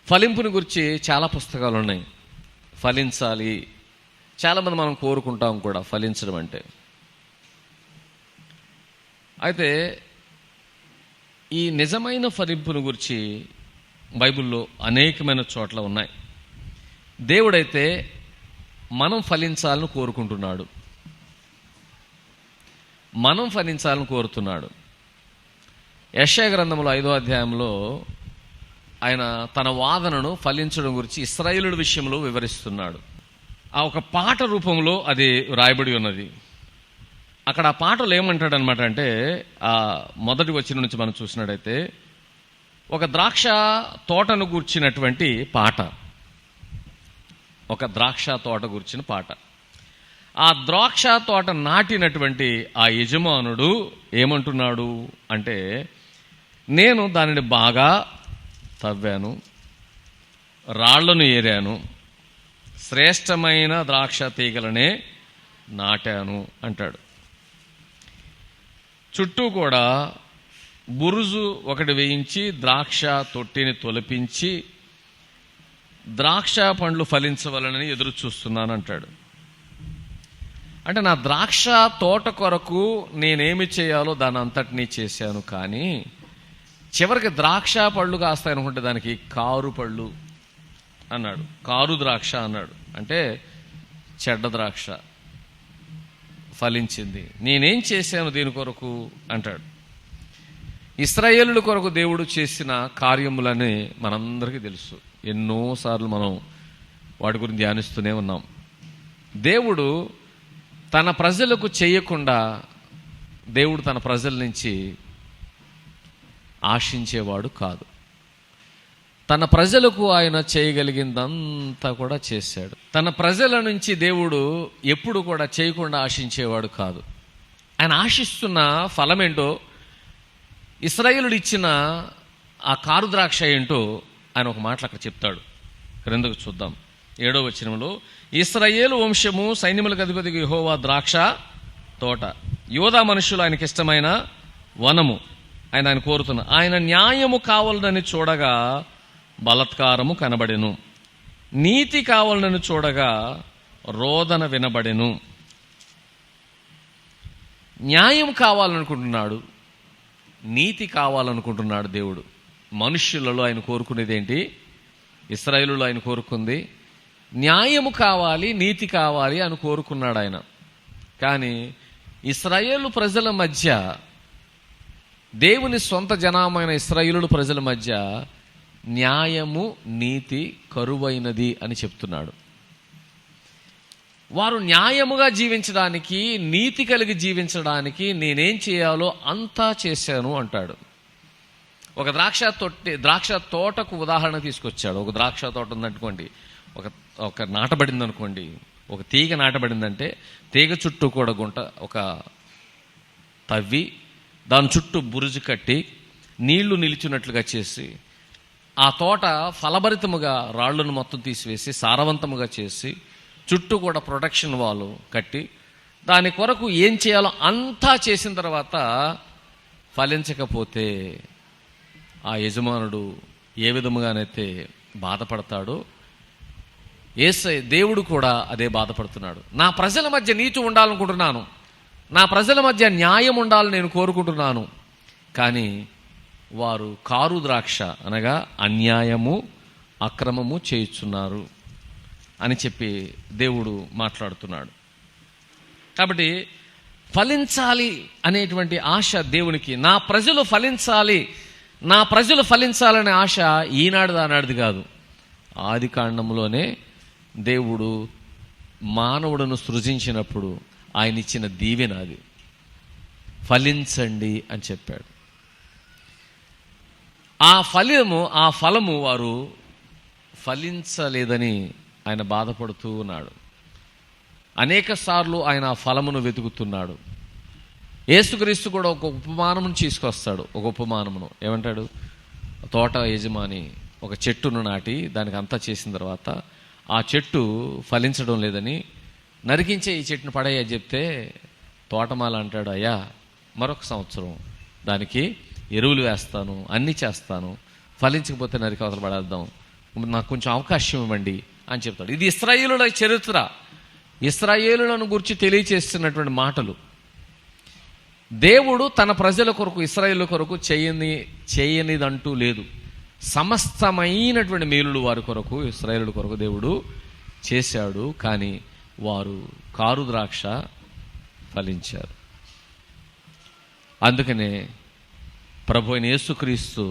ఫలింపుని గురించి చాలా పుస్తకాలు ఉన్నాయి. ఫలించాలి, చాలామంది మనం కోరుకుంటాం కూడా ఫలించడం అంటే. అయితే ఈ నిజమైన ఫలింపుని గురించి బైబిల్లో అనేకమైన చోట్ల ఉన్నాయి. దేవుడైతే మనం ఫలించాలని కోరుకుంటున్నాడు, మనం ఫలించాలని కోరుతున్నాడు. యెషయా గ్రంథంలో 5వ అధ్యాయంలో ఆయన తన వాదనను ఫలించడం గురించి ఇశ్రాయేలుల విషయంలో వివరిస్తున్నాడు. ఆ ఒక పాట రూపంలో అది రాయబడి ఉన్నది. అక్కడ ఆ పాటలో ఏమంటాడు అనమాట అంటే, ఆ మొదటి వచనం నుంచి మనం చూసినట్టయితే, ఒక ద్రాక్ష తోటను గూర్చినటువంటి పాట, ఒక ద్రాక్ష తోట గూర్చిన పాట. ఆ ద్రాక్ష తోట నాటినటువంటి ఆ యజమానుడు ఏమంటున్నాడు అంటే, నేను దానిని బాగా తవ్వాను, రాళ్లను ఏరాను, శ్రేష్టమైన ద్రాక్ష తీగలనే నాటాను అంటాడు. చుట్టూ కూడా బురుజు ఒకటి వేయించి ద్రాక్ష తొట్టిని తొలపించి ద్రాక్ష పండ్లు ఫలించవలనని ఎదురు చూస్తున్నాను అంటాడు. అంటే నా ద్రాక్ష తోట కొరకు నేనేమి చేయాలో దాని అంతటినీ చేశాను, కానీ చివరికి ద్రాక్ష పళ్ళు కాస్తాయనుకుంటే దానికి కారు పళ్ళు అన్నాడు, కారు ద్రాక్ష అన్నాడు. అంటే చెడ్డ ద్రాక్ష ఫలించింది. నేనేం చేశాను దీని కొరకు అంటాడు. ఇశ్రాయేలుల కొరకు దేవుడు చేసిన కార్యములని మనందరికీ తెలుసు. ఎన్నోసార్లు మనం వాటి గురించి ధ్యానిస్తూనే ఉన్నాం. దేవుడు తన ప్రజలకు చేయకుండా దేవుడు తన ప్రజల నుంచి ఆశించేవాడు కాదు. తన ప్రజలకు ఆయన చేయగలిగిందంతా కూడా చేశాడు. తన ప్రజల నుంచి దేవుడు ఎప్పుడు కూడా చేయకుండా ఆశించేవాడు కాదు. ఆయన ఆశిస్తున్న ఫలం ఏంటో, ఇశ్రాయేలుడు ఇచ్చిన ఆ కారు ద్రాక్ష ఏంటో ఆయన ఒక మాటలు అక్కడ చెప్తాడు. క్రిందకు చూద్దాం. 7వ వచనంలో, ఇశ్రాయేలు వంశము సైన్యములకు అధిపతి యెహోవా ద్రాక్ష తోట, యోధా మనుషులు ఆయనకి ఇష్టమైన వనము. ఆయన కోరుతున్న, ఆయన న్యాయము కావాలని చూడగా బలత్కారము కనబడెను, నీతి కావాలని చూడగా రోదన వినబడెను. న్యాయం కావాలనుకుంటున్నాడు, నీతి కావాలనుకుంటున్నాడు దేవుడు. మనుష్యులలో ఆయన కోరుకునేది ఏంటి? ఇశ్రాయేలులో ఆయన కోరుకుంది న్యాయము కావాలి, నీతి కావాలి అని కోరుకున్నాడు ఆయన. కానీ ఇశ్రాయేలు ప్రజల మధ్య, దేవుని సొంత జనామైన ఇశ్రాయేలు ప్రజల మధ్య న్యాయము నీతి కరువైనది అని చెప్తున్నాడు. వారు న్యాయముగా జీవించడానికి, నీతి కలిగి జీవించడానికి నేనేం చేయాలో అంతా చేశాను అంటాడు. ఒక ద్రాక్ష తోటకు ఉదాహరణ తీసుకొచ్చాడు. ఒక ద్రాక్ష తోట ఉందనుకోండి, ఒక నాటబడింది అనుకోండి, ఒక తీగ నాటబడిందంటే తీగ చుట్టూ కూడా గుంట ఒక తవ్వి దాని చుట్టూ బురుజు కట్టి నీళ్లు నిలిచినట్లుగా చేసి ఆ తోట ఫలభరితముగా రాళ్లను మొత్తం తీసివేసి సారవంతముగా చేసి చుట్టూ కూడా ప్రొటెక్షన్ వాల్ కట్టి దాని కొరకు ఏం చేయాలో అంతా చేసిన తర్వాత ఫలించకపోతే ఆ యజమానుడు ఏ విధముగానైతే బాధపడతాడో, దేవుడు కూడా అదే బాధపడుతున్నాడు. నా ప్రజల మధ్య నీతి ఉండాలనుకుంటున్నాను, నా ప్రజల మధ్య న్యాయం ఉండాలని నేను కోరుకుంటున్నాను, కానీ వారు కారు ద్రాక్ష అనగా అన్యాయము అక్రమము చేయుచున్నారు అని చెప్పి దేవుడు మాట్లాడుతున్నాడు. కాబట్టి ఫలించాలి అనేటువంటి ఆశ దేవునికి, నా ప్రజలు ఫలించాలి, నా ప్రజలు ఫలించాలనే ఆశ ఈనాడు ఆనాడిది కాదు. ఆది కాండంలోనే దేవుడు మానవుడును సృజించినప్పుడు ఆయన ఇచ్చిన దీవెన అది, ఫలించండి అని చెప్పాడు. ఆ ఫలము వారు ఫలించలేదని ఆయన బాధపడుతూ ఉన్నాడు. అనేక సార్లు ఆయన ఆ ఫలమును వెతుకుతున్నాడు. యేసుక్రీస్తు కూడా ఒక ఉపమానమును తీసుకొస్తాడు. ఒక ఉపమానమును ఏమంటాడు? తోట యజమాని ఒక చెట్టును నాటి దానికి అంతా చేసిన తర్వాత ఆ చెట్టు ఫలించడం లేదని నరికించే ఈ చెట్టును పడేయ చెప్తే తోటమాల అంటాడు, అయ్యా మరొక సంవత్సరం దానికి ఎరువులు వేస్తాను, అన్నీ చేస్తాను, ఫలించకపోతే నరికి అవతల పడేద్దాం, నాకు కొంచెం అవకాశం ఇవ్వండి అని చెప్తాడు. ఇది ఇశ్రాయేలుల చరిత్ర, ఇశ్రాయేలులను గురించి తెలియచేస్తున్నటువంటి మాటలు. దేవుడు తన ప్రజల కొరకు, ఇశ్రాయేలు కొరకు చేయనిదంటూ లేదు. సమస్తమైనటువంటి మేలులు వారి కొరకు, ఇశ్రాయేలు కొరకు దేవుడు చేశాడు. కానీ వారు కారు ద్రాక్ష ఫలించారు. అందుకనే ప్రభు అయిన యేసుక్రీస్తు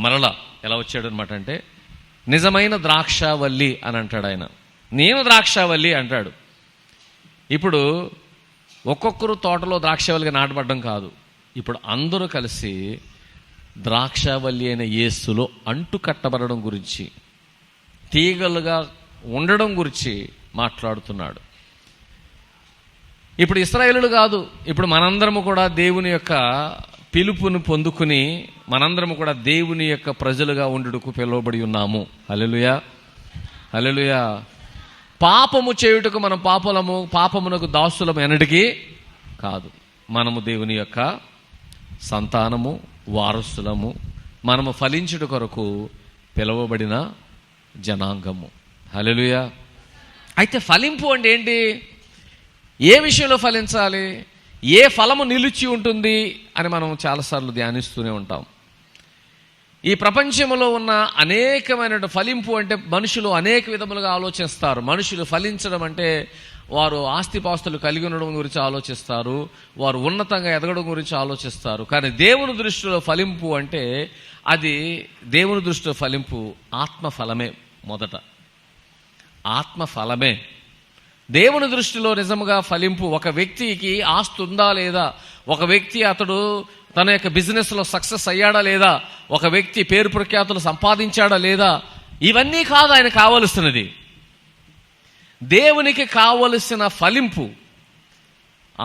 మరలా ఎలా వచ్చాడు అనమాట అంటే, నిజమైన ద్రాక్షావల్లి అని అంటాడు ఆయన. నేను ద్రాక్షావల్లి అంటాడు. ఇప్పుడు ఒక్కొక్కరు తోటలో ద్రాక్షావల్లిగా నాటబడ్డం కాదు, ఇప్పుడు అందరూ కలిసి ద్రాక్షావల్లి అయిన యేసులో అంటు కట్టబడడం గురించి, తీగలుగా ఉండడం గురించి మాట్లాడుతున్నాడు. ఇప్పుడు ఇశ్రాయేలులు కాదు, ఇప్పుడు మనందరము కూడా దేవుని యొక్క పిలుపును పొందుకుని మనందరము కూడా దేవుని యొక్క ప్రజలుగా ఉండుటకు పిలువబడి ఉన్నాము. హల్లెలూయా, హల్లెలూయా. పాపము చేయుటకు మనం పాపమునకు దాసులము ఎన్నటికీ కాదు. మనము దేవుని యొక్క సంతానము, వారసులము. మనము ఫలించుట కొరకు పిలువబడిన జనాంగము. హల్లెలూయా. అయితే ఫలింపు అంటే ఏంటి? ఏ విషయంలో ఫలించాలి? ఏ ఫలము నిలిచి ఉంటుంది అని మనం చాలాసార్లు ధ్యానిస్తూనే ఉంటాం. ఈ ప్రపంచంలో ఉన్న అనేకమైన ఫలింపు అంటే మనుషులు అనేక విధములుగా ఆలోచిస్తారు. మనుషులు ఫలించడం అంటే వారు ఆస్తిపాస్తులు కలిగి ఉండడం గురించి ఆలోచిస్తారు, వారు ఉన్నతంగా ఎదగడం గురించి ఆలోచిస్తారు. కానీ దేవుని దృష్టిలో ఫలింపు అంటే, అది దేవుని దృష్టిలో ఫలింపు ఆత్మఫలమే. మొదట ఆత్మఫలమే దేవుని దృష్టిలో నిజముగా ఫలింపు. ఒక వ్యక్తికి ఆస్తి ఉందా లేదా, ఒక వ్యక్తి అతడు తన యొక్క బిజినెస్లో సక్సెస్ అయ్యాడా లేదా, ఒక వ్యక్తి పేరు ప్రఖ్యాతులు సంపాదించాడా లేదా, ఇవన్నీ కాదు ఆయన కావలసినది. దేవునికి కావలసిన ఫలింపు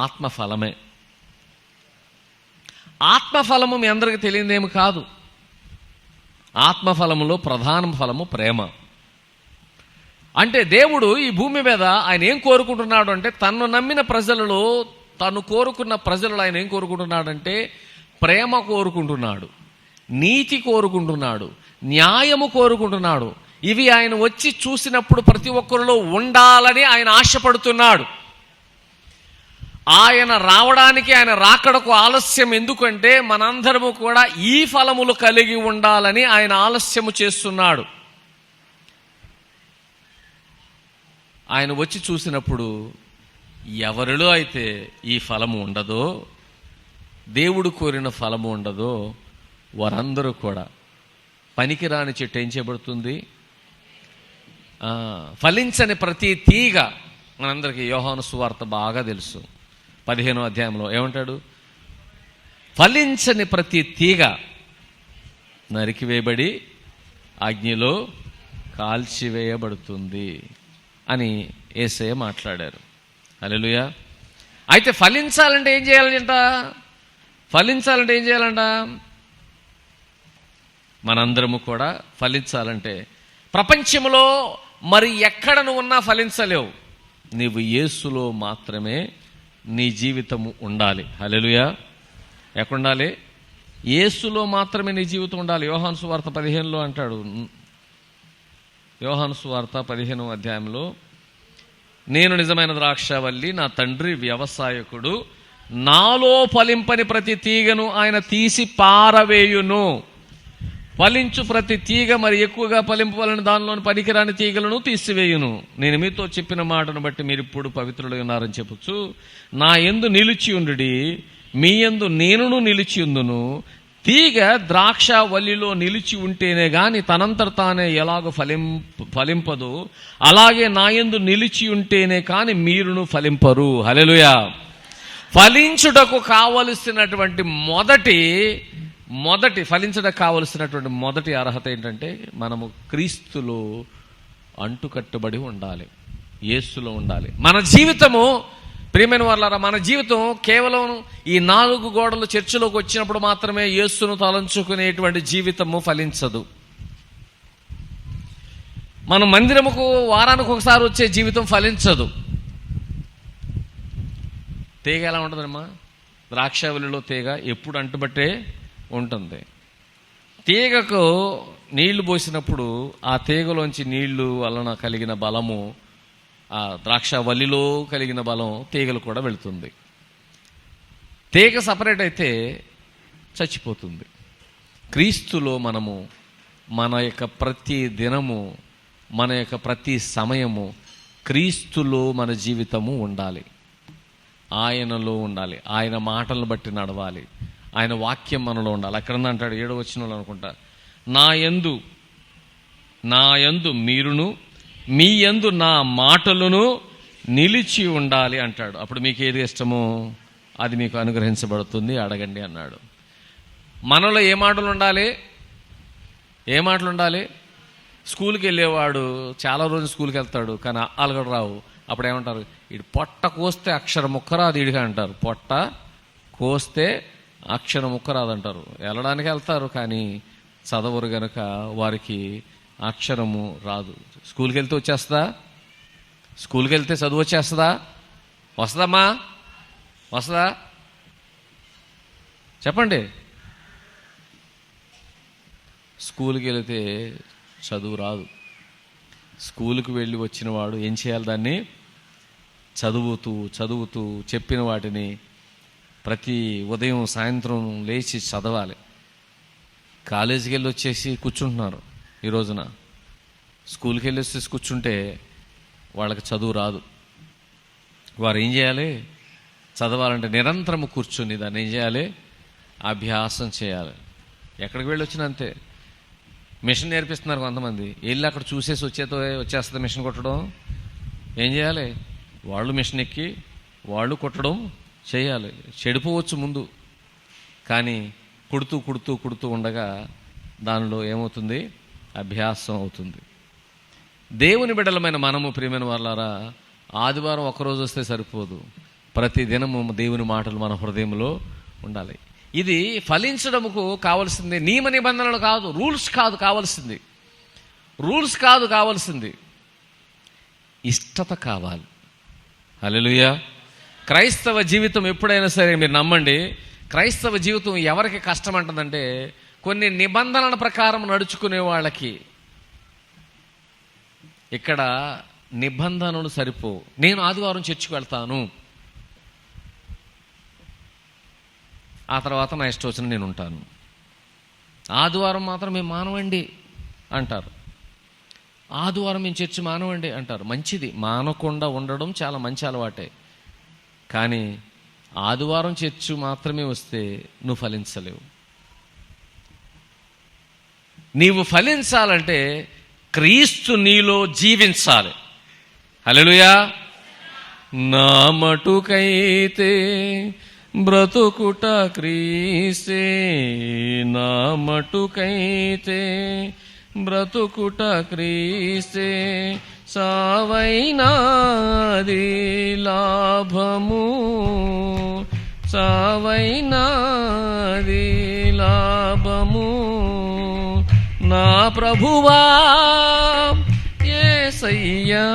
ఆత్మఫలమే. ఆత్మఫలము మీ అందరికీ తెలియదేమి కాదు. ఆత్మఫలములో ప్రధాన ఫలము ప్రేమ. అంటే దేవుడు ఈ భూమి మీద ఆయన ఏం కోరుకుంటున్నాడు అంటే, తను నమ్మిన ప్రజలలో, తను కోరుకున్న ప్రజలలో ఆయన ఏం కోరుకుంటున్నాడంటే ప్రేమ కోరుకుంటున్నాడు, నీతి కోరుకుంటున్నాడు, న్యాయము కోరుకుంటున్నాడు. ఇవి ఆయన వచ్చి చూసినప్పుడు ప్రతి ఒక్కరిలో ఉండాలని ఆయన ఆశపడుతున్నాడు. ఆయన రావడానికి, ఆయన రాకడకు ఆలస్యం ఎందుకంటే మనందరము కూడా ఈ ఫలములు కలిగి ఉండాలని ఆయన ఆలస్యము చేస్తున్నాడు. ఆయన వచ్చి చూసినప్పుడు ఎవరిలో అయితే ఈ ఫలము ఉండదో, దేవుడు కోరిన ఫలము ఉండదో, వారందరూ కూడా పనికిరాని చెట్టు ఏం చేయబడుతుంది? ఫలించని ప్రతి తీగ. మనందరికీ యోహాను సువార్త బాగా తెలుసు. 15వ అధ్యాయంలో ఏమంటాడు? ఫలించని ప్రతి తీగ నరికివేయబడి అగ్నిలో కాల్చివేయబడుతుంది అని యేసయ్య మాట్లాడారు. హల్లెలూయా. అయితే ఫలించాలంటే ఏం చేయాలంట? ఫలించాలంటే ఏం చేయాలంట? మనందరము కూడా ఫలించాలంటే ప్రపంచంలో మరి ఎక్కడ నువ్వు ఉన్నా ఫలించలేవు. నీవు యేసులో మాత్రమే నీ జీవితము ఉండాలి. హల్లెలూయా. ఎక్కడుండాలి? యేసులో మాత్రమే నీ జీవితం ఉండాలి. యోహాను సువార్త 15లో అంటాడు. యోహాను సువార్త 15వ అధ్యాయంలో, నేను నిజమైన ద్రాక్షావల్లి, నా తండ్రి వ్యవసాయకుడు, నాలో ఫలింపని ప్రతి తీగను ఆయన తీసి పారవేయును. ఫలించు ప్రతి తీగ మరి ఎక్కువగా ఫలింపవలని దానిలోని పనికిరాని తీగలను తీసివేయును. నేను మీతో చెప్పిన మాటను బట్టి మీరు ఇప్పుడు పవిత్రులై ఉన్నారని చెప్పొచ్చు. నా యందు నిలిచి ఉండుడి, మీ యందు నేనును నిలిచి ఉందును. తీగ ద్రాక్షావల్లిలో నిలిచి ఉంటేనే గాని తనంతట తానే ఎలాగో ఫలింపదు, అలాగే నా యందు నిలిచి ఉంటేనే కాని మీరును ఫలింపరు. హల్లెలూయా. ఫలించుటకు కావలసినటువంటి ఫలించడానికి కావలసినటువంటి మొదటి అర్హత ఏంటంటే, మనము క్రీస్తులో అంటుకట్టుబడి ఉండాలి, యేసులో ఉండాలి. మన జీవితము, ప్రియమైన వారలారా, మన జీవితం కేవలం ఈ 4 గోడలు చర్చిలోకి వచ్చినప్పుడు మాత్రమే యేసును తలంచుకునేటువంటి జీవితము ఫలించదు. మన మందిరముకు వారానికి ఒకసారి వచ్చే జీవితం ఫలించదు. తీగ ఎలా ఉంటుందమ్మా? ద్రాక్షావల్లిలో తీగ ఎప్పుడు అంటుబట్టే ఉంటుంది. తీగకు నీళ్లు పోసినప్పుడు ఆ తీగలోంచి నీళ్లు వలన కలిగిన బలము, ఆ ద్రాక్ష వల్లిలో కలిగిన బలం తీగలు కూడా వెళుతుంది. తీగ సపరేట్ అయితే చచ్చిపోతుంది. క్రీస్తులో మనము మన యొక్క ప్రతి దినము, మన యొక్క ప్రతి సమయము క్రీస్తులో మన జీవితము ఉండాలి, ఆయనలో ఉండాలి, ఆయన మాటలను బట్టి నడవాలి, ఆయన వాక్యం మనలో ఉండాలి. అక్కడ అంటాడు 7వ వచనంలో అనుకుంటా, నా యందు మీరును మీ యందు నా మాటలను నిలిచి ఉండాలి అంటాడు. అప్పుడు మీకు ఏది ఇష్టమో అది మీకు అనుగ్రహించబడుతుంది, అడగండి అన్నాడు. మనలో ఏ మాటలు ఉండాలి? స్కూల్కి వెళ్ళేవాడు చాలా రోజులు స్కూల్కి వెళ్తాడు, కానీ అలగడు రావు. అప్పుడు ఏమంటారు? ఇటు పొట్ట కోస్తే అక్షరం ముక్కరాదు ఇడిగా అంటారు. పొట్ట కోస్తే అక్షరం ముక్కరాదు అంటారు. వెళ్ళడానికి వెళ్తారు కానీ చదవరు గనక వారికి అక్షరము రాదు. స్కూల్కి వెళ్తే వచ్చేస్తుందా? స్కూల్కి వెళ్తే చదువు వచ్చేస్తుందా? వస్తుందమ్మా? వస్తుందా? చెప్పండి. స్కూల్కి వెళితే చదువు రాదు. స్కూల్కి వెళ్ళి వచ్చిన వాడు ఏం చేయాలి? దాన్ని చదువుతూ చెప్పిన వాటిని ప్రతి ఉదయం సాయంత్రం లేచి చదవాలి. కాలేజీకి వెళ్ళి వచ్చేసి కూర్చుంటున్నారు ఈ రోజున. స్కూల్కి వెళ్ళి వచ్చేసి కూర్చుంటే వాళ్ళకి చదువు రాదు. వారు ఏం చేయాలి? చదవాలంటే నిరంతరం కూర్చుని దాన్ని ఏం చేయాలి? అభ్యాసం చేయాలి. ఎక్కడికి వెళ్ళి వచ్చినా అంతే. మిషన్ నేర్పిస్తున్నారు కొంతమంది, వెళ్ళి అక్కడ చూసేసి వచ్చేస్తుంది మిషన్ కుట్టడం. ఏం చేయాలి? వాళ్ళు మిషన్ ఎక్కి వాళ్ళు కుట్టడం చేయాలి. చెడిపోవచ్చు ముందు, కానీ కుడుతూ ఉండగా దానిలో ఏమవుతుంది? అభ్యాసం అవుతుంది. దేవుని బిడ్డలమైన మనము, ప్రియమైన వాళ్ళారా, ఆదివారం ఒక్కరోజు వస్తే సరిపోదు. ప్రతి దినము దేవుని మాటలు మన హృదయంలో ఉండాలి. ఇది ఫలించడముకు కావలసింది నియమ నిబంధనలు కాదు, రూల్స్ కాదు కావలసింది, ఇష్టత కావాలి. హల్లెలూయా. క్రైస్తవ జీవితం ఎప్పుడైనా సరే మీరు నమ్మండి, క్రైస్తవ జీవితం ఎవరికి కష్టం అంటుందంటే కొన్ని నిబంధనల ప్రకారం నడుచుకునే వాళ్ళకి. ఇక్కడ నిబంధనలు సరిపోవు. నేను ఆదివారం చర్చికి వెళ్తాను, ఆ తర్వాత నా ఇష్టం వచ్చిన నేను ఉంటాను. ఆదివారం మాత్రం మేము మానవండి అంటారు. ఆదివారం మేము చర్చి మానవండి అంటారు. మంచిది, మానకుండా ఉండడం చాలా మంచి అలవాటే. కానీ ఆదివారం చర్చి మాత్రమే వస్తే నువ్వు ఫలించలేవు. నీవు ఫలించాలంటే క్రీస్తు నీలో జీవించాలి. హల్లెలూయా. నా మటుకైతే బ్రతుకుట క్రీస్తే, నా మటుకైతే బ్రతుకుట క్రీస్తే, సావైనాది లాభము, సావైనాది లాభము. నా ప్రభువా యేసయ్యా,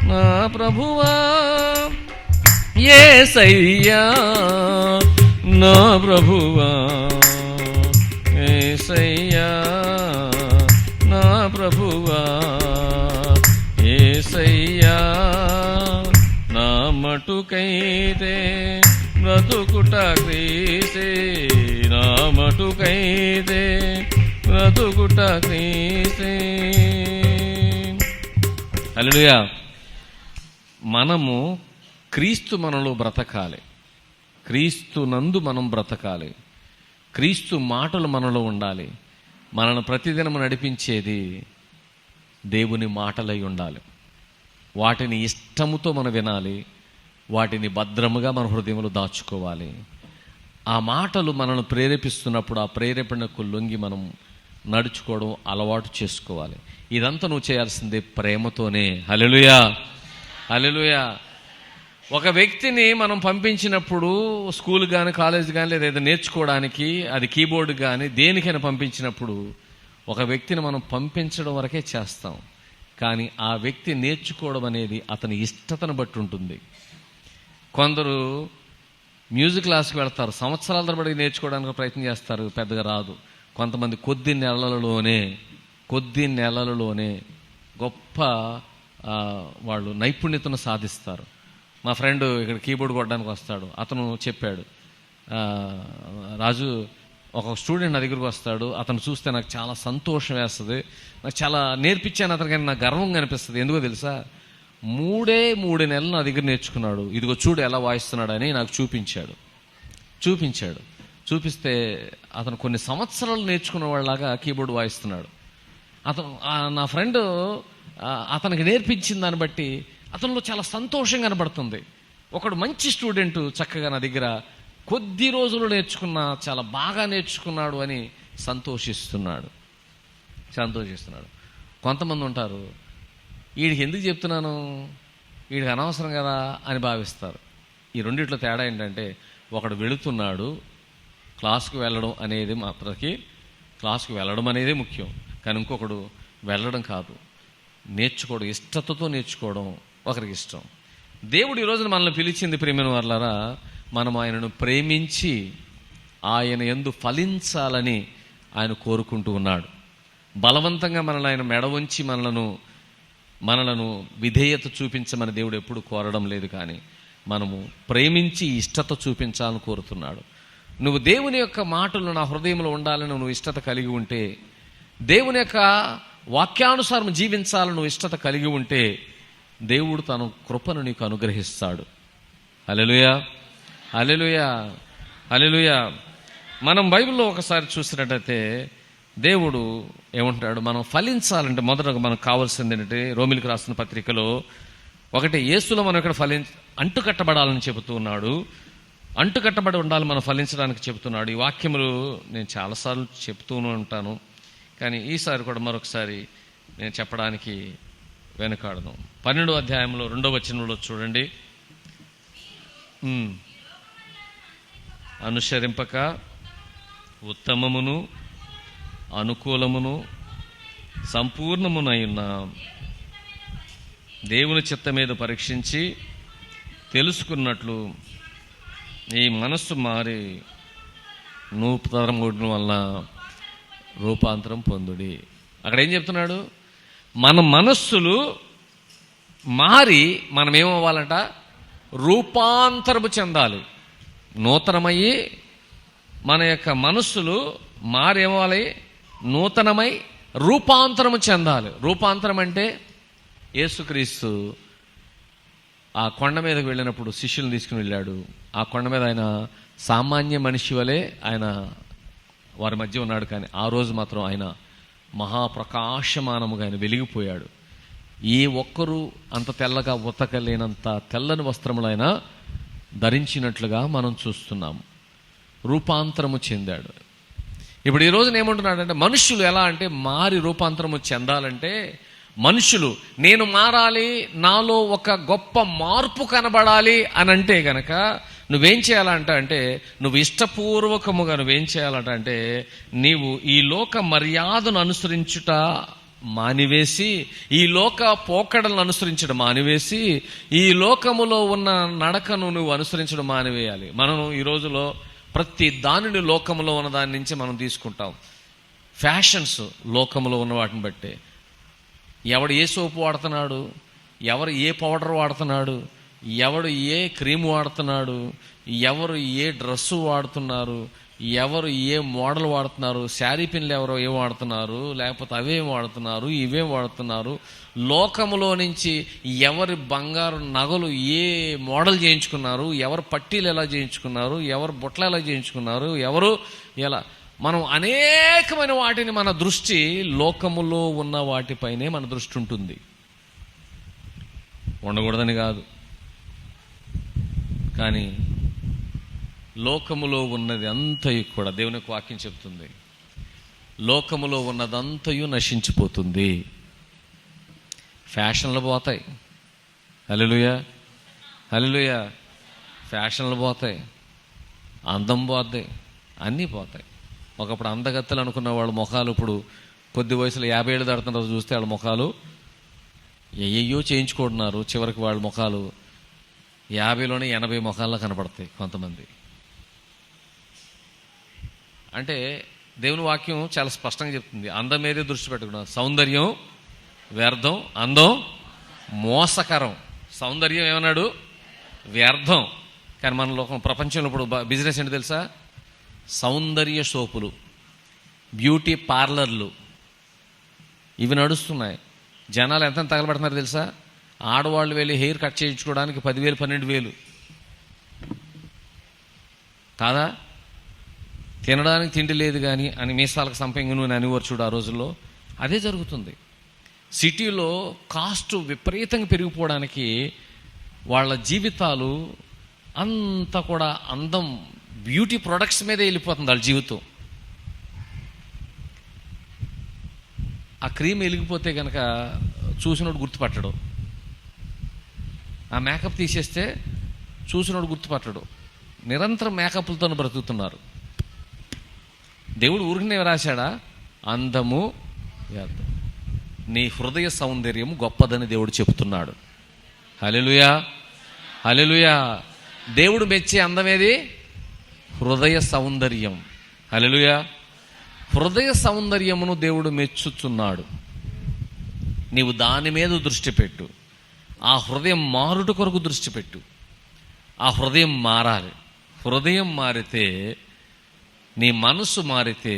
నా ప్రభువా యేసయ్యా, నా ప్రభువా యేసయ్యా, నా ప్రభువా యేసయ్యా. నా మటుకైతే బ్రతుకుట క్రీస్తే, నా మటుకైతే బ్రతుకుట క్రీస్తే. హల్లెలూయా. మనము క్రీస్తు మనలో బ్రతకాలి, క్రీస్తు నందు మనం బ్రతకాలి, క్రీస్తు మాటలు మనలో ఉండాలి. మనను ప్రతిదినం నడిపించేది దేవుని మాటలై ఉండాలి. వాటిని ఇష్టముతో మనం వినాలి, వాటిని భద్రముగా మన హృదయంలో దాచుకోవాలి. ఆ మాటలు మనల్ని ప్రేరేపిస్తున్నప్పుడు ఆ ప్రేరేపణకు లొంగి మనం నడుచుకోవడం అలవాటు చేసుకోవాలి. ఇదంతా నువ్వు చేయాల్సిందే ప్రేమతోనే. హల్లెలూయా, హల్లెలూయా. ఒక వ్యక్తిని మనం పంపించినప్పుడు స్కూల్ కానీ కాలేజ్ కానీ లేదా ఏదో నేర్చుకోవడానికి, అది కీబోర్డ్ కానీ దేనికైనా పంపించినప్పుడు ఒక వ్యక్తిని మనం పంపించడం వరకే చేస్తాం. కానీ ఆ వ్యక్తి నేర్చుకోవడం అనేది అతని ఇష్టతను బట్టి ఉంటుంది. కొందరు మ్యూజిక్ క్లాస్కి వెళ్తారు, సంవత్సరాల తరబడి నేర్చుకోవడానికి ప్రయత్నం చేస్తారు, పెద్దగా రాదు. కొంతమంది కొద్ది నెలలలోనే గొప్ప వాళ్ళు నైపుణ్యతను సాధిస్తారు. మా ఫ్రెండ్ ఇక్కడ కీబోర్డ్ కొట్టడానికి వస్తాడు. అతను చెప్పాడు, రాజు ఒక స్టూడెంట్ నా దగ్గరకు వస్తాడు, అతను చూస్తే నాకు చాలా సంతోషం వేస్తుంది, నాకు చాలా నేర్పించాను అతను, కానీ నాకు గర్వంగా అనిపిస్తుంది. ఎందుకో తెలుసా, 3 నెలలు నా దగ్గర నేర్చుకున్నాడు, ఇదిగో చూడు ఎలా వాయిస్తున్నాడు అని నాకు చూపిస్తే అతను కొన్ని సంవత్సరాలు నేర్చుకున్న వాళ్ళలాగా కీబోర్డ్ వాయిస్తున్నాడు. నా ఫ్రెండ్ అతనికి నేర్పించిన దాన్ని బట్టి అతనిలో చాలా సంతోషం కనబడుతుంది. ఒకడు మంచి స్టూడెంట్ చక్కగా నా దగ్గర కొద్ది రోజులు చాలా బాగా నేర్చుకున్నాడు అని సంతోషిస్తున్నాడు. కొంతమంది ఉంటారు, వీడికి ఎందుకు చెప్తున్నాను, వీడికి అనవసరం కదా అని భావిస్తారు. ఈ రెండిట్లో తేడా ఏంటంటే, ఒకడు వెళుతున్నాడు, క్లాస్కి వెళ్ళడం అనేది ముఖ్యం, కానీ ఇంకొకడు వెళ్ళడం కాదు, నేర్చుకోవడం, ఇష్టతతో నేర్చుకోవడం ఒకరికి ఇష్టం. దేవుడు ఈరోజు మనల్ని పిలిచింది ప్రియమైన వారలారా, మనం ఆయనను ప్రేమించి ఆయన యందు ఫలించాలని ఆయన కోరుకుంటూ ఉన్నాడు. బలవంతంగా మనల్ని ఆయన మెడ వంచి మనలను విధేయత చూపించమని దేవుడు ఎప్పుడు కోరడం లేదు, కానీ మనము ప్రేమించి ఇష్టత చూపించాలని కోరుతున్నాడు. నువ్వు దేవుని యొక్క మాటలు నా హృదయంలో ఉండాలని నువ్వు ఇష్టత కలిగి ఉంటే, దేవుని యొక్క వాక్యానుసారం జీవించాలని నువ్వు ఇష్టత కలిగి ఉంటే, దేవుడు తన కృపను నీకు అనుగ్రహిస్తాడు. హల్లెలూయా, హల్లెలూయా, హల్లెలూయా. మనం బైబిల్లో ఒకసారి చూసినట్టయితే దేవుడు ఏమంటాడు, మనం ఫలించాలంటే మొదటగా మనకు కావాల్సింది ఏంటంటే, రోమిలికి రాసిన పత్రికలో యేసులో మనం ఇక్కడ అంటుకట్టబడాలని చెబుతూ ఉన్నాడు. అంటుకట్టబడి ఉండాలి, మనం ఫలించడానికి చెబుతున్నాడు. ఈ వాక్యములు నేను చాలాసార్లు చెప్తూనే ఉంటాను, కానీ ఈసారి కూడా మరొకసారి నేను చెప్పడానికి వెనుకాడను. 12వ అధ్యాయంలో 2వ వచనంలో చూడండి, అనుసరింపక ఉత్తమమును అనుకూలమును సంపూర్ణమునైన దేవుని చిత్తం మీద పరీక్షించి తెలుసుకున్నట్లు ఈ మనస్సు మారి నూతనం వల్ల రూపాంతరం పొందుడి. అక్కడ ఏం చెప్తున్నాడు, మన మనస్సులు మారి మనం ఏమవ్వాలంట, రూపాంతరము చెందాలి. నూతనమయ్యి మన యొక్క మనస్సులు మారి ఏమవ్వాలి, నూతనమై రూపాంతరము చెందాలి. రూపాంతరం అంటే యేసుక్రీస్తు ఆ కొండ మీదకి వెళ్ళినప్పుడు శిష్యులను తీసుకుని వెళ్ళాడు. ఆ కొండ మీద ఆయన సామాన్య మనిషి వలె ఆయన వారి మధ్య ఉన్నాడు, కానీ ఆ రోజు మాత్రం ఆయన మహాప్రకాశమానముగా ఆయన వెలిగిపోయాడు. ఏ ఒక్కరూ అంత తెల్లగా ఉతకలేనంత తెల్లని వస్త్రములు ఆయన ధరించినట్లుగా మనం చూస్తున్నాము. రూపాంతరము చెందాడు. ఇప్పుడు ఈ రోజున ఏమంటున్నాడంటే, మనుషులు ఎలా అంటే మారి రూపాంతరము చెందాలంటే, మనుషులు నేను మారాలి, నాలో ఒక గొప్ప మార్పు కనబడాలి అని అంటే గనక నువ్వేం చేయాలంట అంటే, నువ్వు ఇష్టపూర్వకముగా నువ్వేం చేయాలంట అంటే, నీవు ఈ లోక మర్యాదను అనుసరించుట మానివేసి, ఈ లోక పోకడలను అనుసరించడం మానివేసి, ఈ లోకములో ఉన్న నడకను నువ్వు అనుసరించడం మానివేయాలి. మనం ఈ రోజులో ప్రతి దానిని లోకములో ఉన్న దాని నుంచి మనం తీసుకుంటాం. ఫ్యాషన్స్ లోకములో ఉన్న వాటిని బట్టే, ఎవడు ఏ సోపు వాడుతున్నాడు, ఎవరు ఏ పౌడర్ వాడుతున్నాడు, ఎవడు ఏ క్రీమ్ వాడుతున్నాడు, ఎవరు ఏ డ్రెస్సు వాడుతున్నారు, ఎవరు ఏ మోడల్ వాడుతున్నారు, శారీ పిన్లు ఎవరో ఏం వాడుతున్నారు, లేకపోతే అవేం వాడుతున్నారు, ఇవేం వాడుతున్నారు, లోకములో నుంచి ఎవరి బంగారు నగలు ఏ మోడల్ చేయించుకున్నారు, ఎవరు పట్టీలు ఎలా చేయించుకున్నారు, ఎవరు బొట్లు ఎలా చేయించుకున్నారు, ఎవరు ఎలా, మనం అనేకమైన వాటిని మన దృష్టి లోకములో ఉన్న వాటిపైనే మన దృష్టి ఉంటుంది. ఉండకూడదని కాదు, కానీ లోకములో ఉన్నది అంతయు కూడా దేవుని వాక్యం చెప్తుంది, లోకములో ఉన్నదంతయు నశించిపోతుంది. ఫ్యాషన్లు పోతాయి, హల్లెలూయా, హల్లెలూయా. ఫ్యాషన్లు పోతాయి, అందం పోతాయి, అన్నీ పోతాయి. ఒకప్పుడు అందగత్తలు అనుకున్న వాళ్ళ ముఖాలు ఇప్పుడు కొద్ది వయసులో 50 ఏళ్ళు దాటుతున్న రోజు చూస్తే వాళ్ళ ముఖాలు ఏయో చేయించుకుంటున్నారు. చివరికి వాళ్ళ ముఖాలు 50లోనే 80 ముఖాల్లో కనపడతాయి కొంతమంది. అంటే దేవుని వాక్యం చాలా స్పష్టంగా చెప్తుంది. అందం మీదే దృష్టి పెట్టుకున్నాం. సౌందర్యం వ్యర్థం, అందం మోసకరం. సౌందర్యం ఏమన్నాడు? వ్యర్థం. కానీ మన లోకం ప్రపంచంలో ఇప్పుడు బిజినెస్ ఏంటి తెలుసా? సౌందర్య సోపులు, బ్యూటీ పార్లర్లు ఇవి నడుస్తున్నాయి. జనాలు ఎంత తగలబడుతున్నారు తెలుసా? ఆడవాళ్ళు వెళ్ళి హెయిర్ కట్ చేయించుకోవడానికి 10,000 12,000 కాదా? తినడానికి తిండి లేదు కానీ అని మీసాలకు సంపంగి నూనె అనేవారు చూడు ఆ రోజుల్లో. అదే జరుగుతుంది. సిటీలో కాస్ట్ విపరీతంగా పెరిగిపోవడానికి వాళ్ళ జీవితాలు అంతా కూడా అందం, బ్యూటీ ప్రొడక్ట్స్ మీదే వెళ్ళిపోతుంది వాళ్ళ జీవితం. ఆ క్రీమ్ వెలిగిపోతే కనుక చూసినోడు గుర్తుపట్టడు, ఆ మేకప్ తీసేస్తే చూసినోడు గుర్తుపట్టడు. నిరంతరం మేకప్లతో బ్రతుకుతున్నారు. దేవుడు ఊరికనే రాశాడా? అందము వ్యర్థం, నీ హృదయ సౌందర్యం గొప్పదని దేవుడు చెబుతున్నాడు. హల్లెలూయా, హల్లెలూయా. దేవుడు మెచ్చే అందమేది? హృదయ సౌందర్యం. హల్లెలూయా. హృదయ సౌందర్యమును దేవుడు మెచ్చుచున్నాడు. నీవు దాని మీద దృష్టి పెట్టు. ఆ హృదయం మారుట కొరకు దృష్టి పెట్టు. ఆ హృదయం మారాలి. హృదయం మారితే, నీ మనసు మారితే,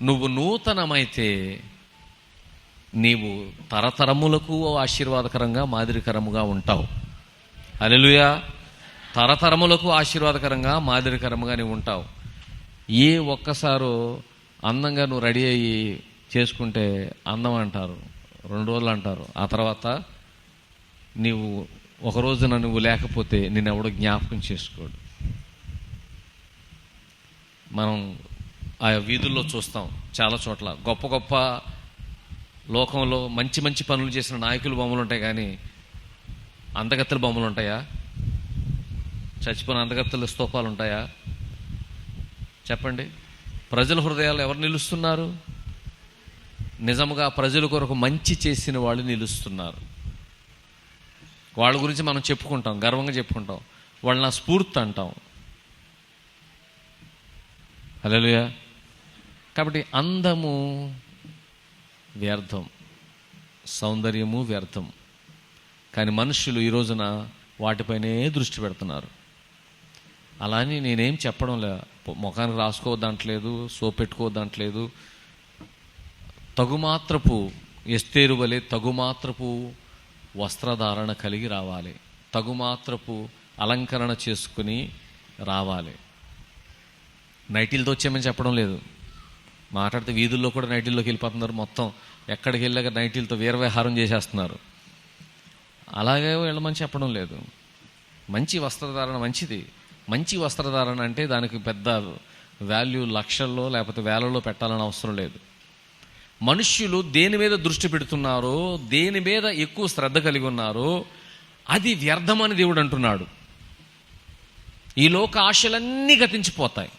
నువ్వు నూతనమైతే నీవు తరతరములకు ఆశీర్వాదకరంగా మాదిరికరముగా ఉంటావు. హల్లెలూయా. తరతరములకు ఆశీర్వాదకరంగా మాదిరికరముగా నీవు ఉంటావు. ఏ ఒక్కసారో అందంగా నువ్వు రెడీ అయ్యి చేసుకుంటే అందం అంటారు, 2 రోజులు అంటారు. ఆ తర్వాత నీవు ఒక రోజున నువ్వు లేకపోతే నిన్నెవడో జ్ఞాపకం చేసుకోడు. మనం ఆ వీధుల్లో చూస్తాం చాలా చోట్ల. గొప్ప గొప్ప లోకంలో మంచి మంచి పనులు చేసిన నాయకుల బొమ్మలు ఉంటాయి, కానీ అందగత్తెల బొమ్మలు ఉంటాయా? చచ్చిపోయిన అందగత్తెల స్తూపాలు ఉంటాయా? చెప్పండి. ప్రజల హృదయాలు ఎవరు నిలుస్తున్నారు? నిజముగా ప్రజల కొరకు మంచి చేసిన వాళ్ళు నిలుస్తున్నారు. వాళ్ళ గురించి మనం చెప్పుకుంటాం, గర్వంగా చెప్పుకుంటాం. వాళ్ళు నా స్ఫూర్తి అంటాం. హల్లెలూయా. కాబట్టి అందము వ్యర్థం, సౌందర్యము వ్యర్థం. కానీ మనుషులు ఈ రోజున వాటిపైనే దృష్టి పెడుతున్నారు. అలాని నేనేం చెప్పడం లే, ముఖానికి రాసుకోవద్దంటలేదు, సోప్ పెట్టుకోవద్దంటలేదు. తగుమాత్రపు ఎస్తేరు వలె తగుమాత్రపు వస్త్రధారణ కలిగి రావాలి. తగుమాత్రపు అలంకరణ చేసుకుని రావాలి. నైటీలతో వచ్చామని చెప్పడం లేదు. మాట్లాడితే వీధుల్లో కూడా నైటీల్లోకి వెళ్ళిపోతున్నారు. మొత్తం ఎక్కడికి వెళ్ళాక నైటీలతో వీరవిహారం చేసేస్తున్నారు. అలాగే వెళ్ళమని చెప్పడం లేదు. మంచి వస్త్రధారణ మంచిది. మంచి వస్త్రధారణ అంటే దానికి పెద్ద వాల్యూ లక్షల్లో లేకపోతే వేలలో పెట్టాలని అవసరం లేదు. మనుష్యులు దేని మీద దృష్టి పెడుతున్నారో, దేని మీద ఎక్కువ శ్రద్ధ కలిగి ఉన్నారో అది వ్యర్థమని దేవుడు అంటున్నాడు. ఈ లోక ఆశలన్నీ గతించిపోతాయి.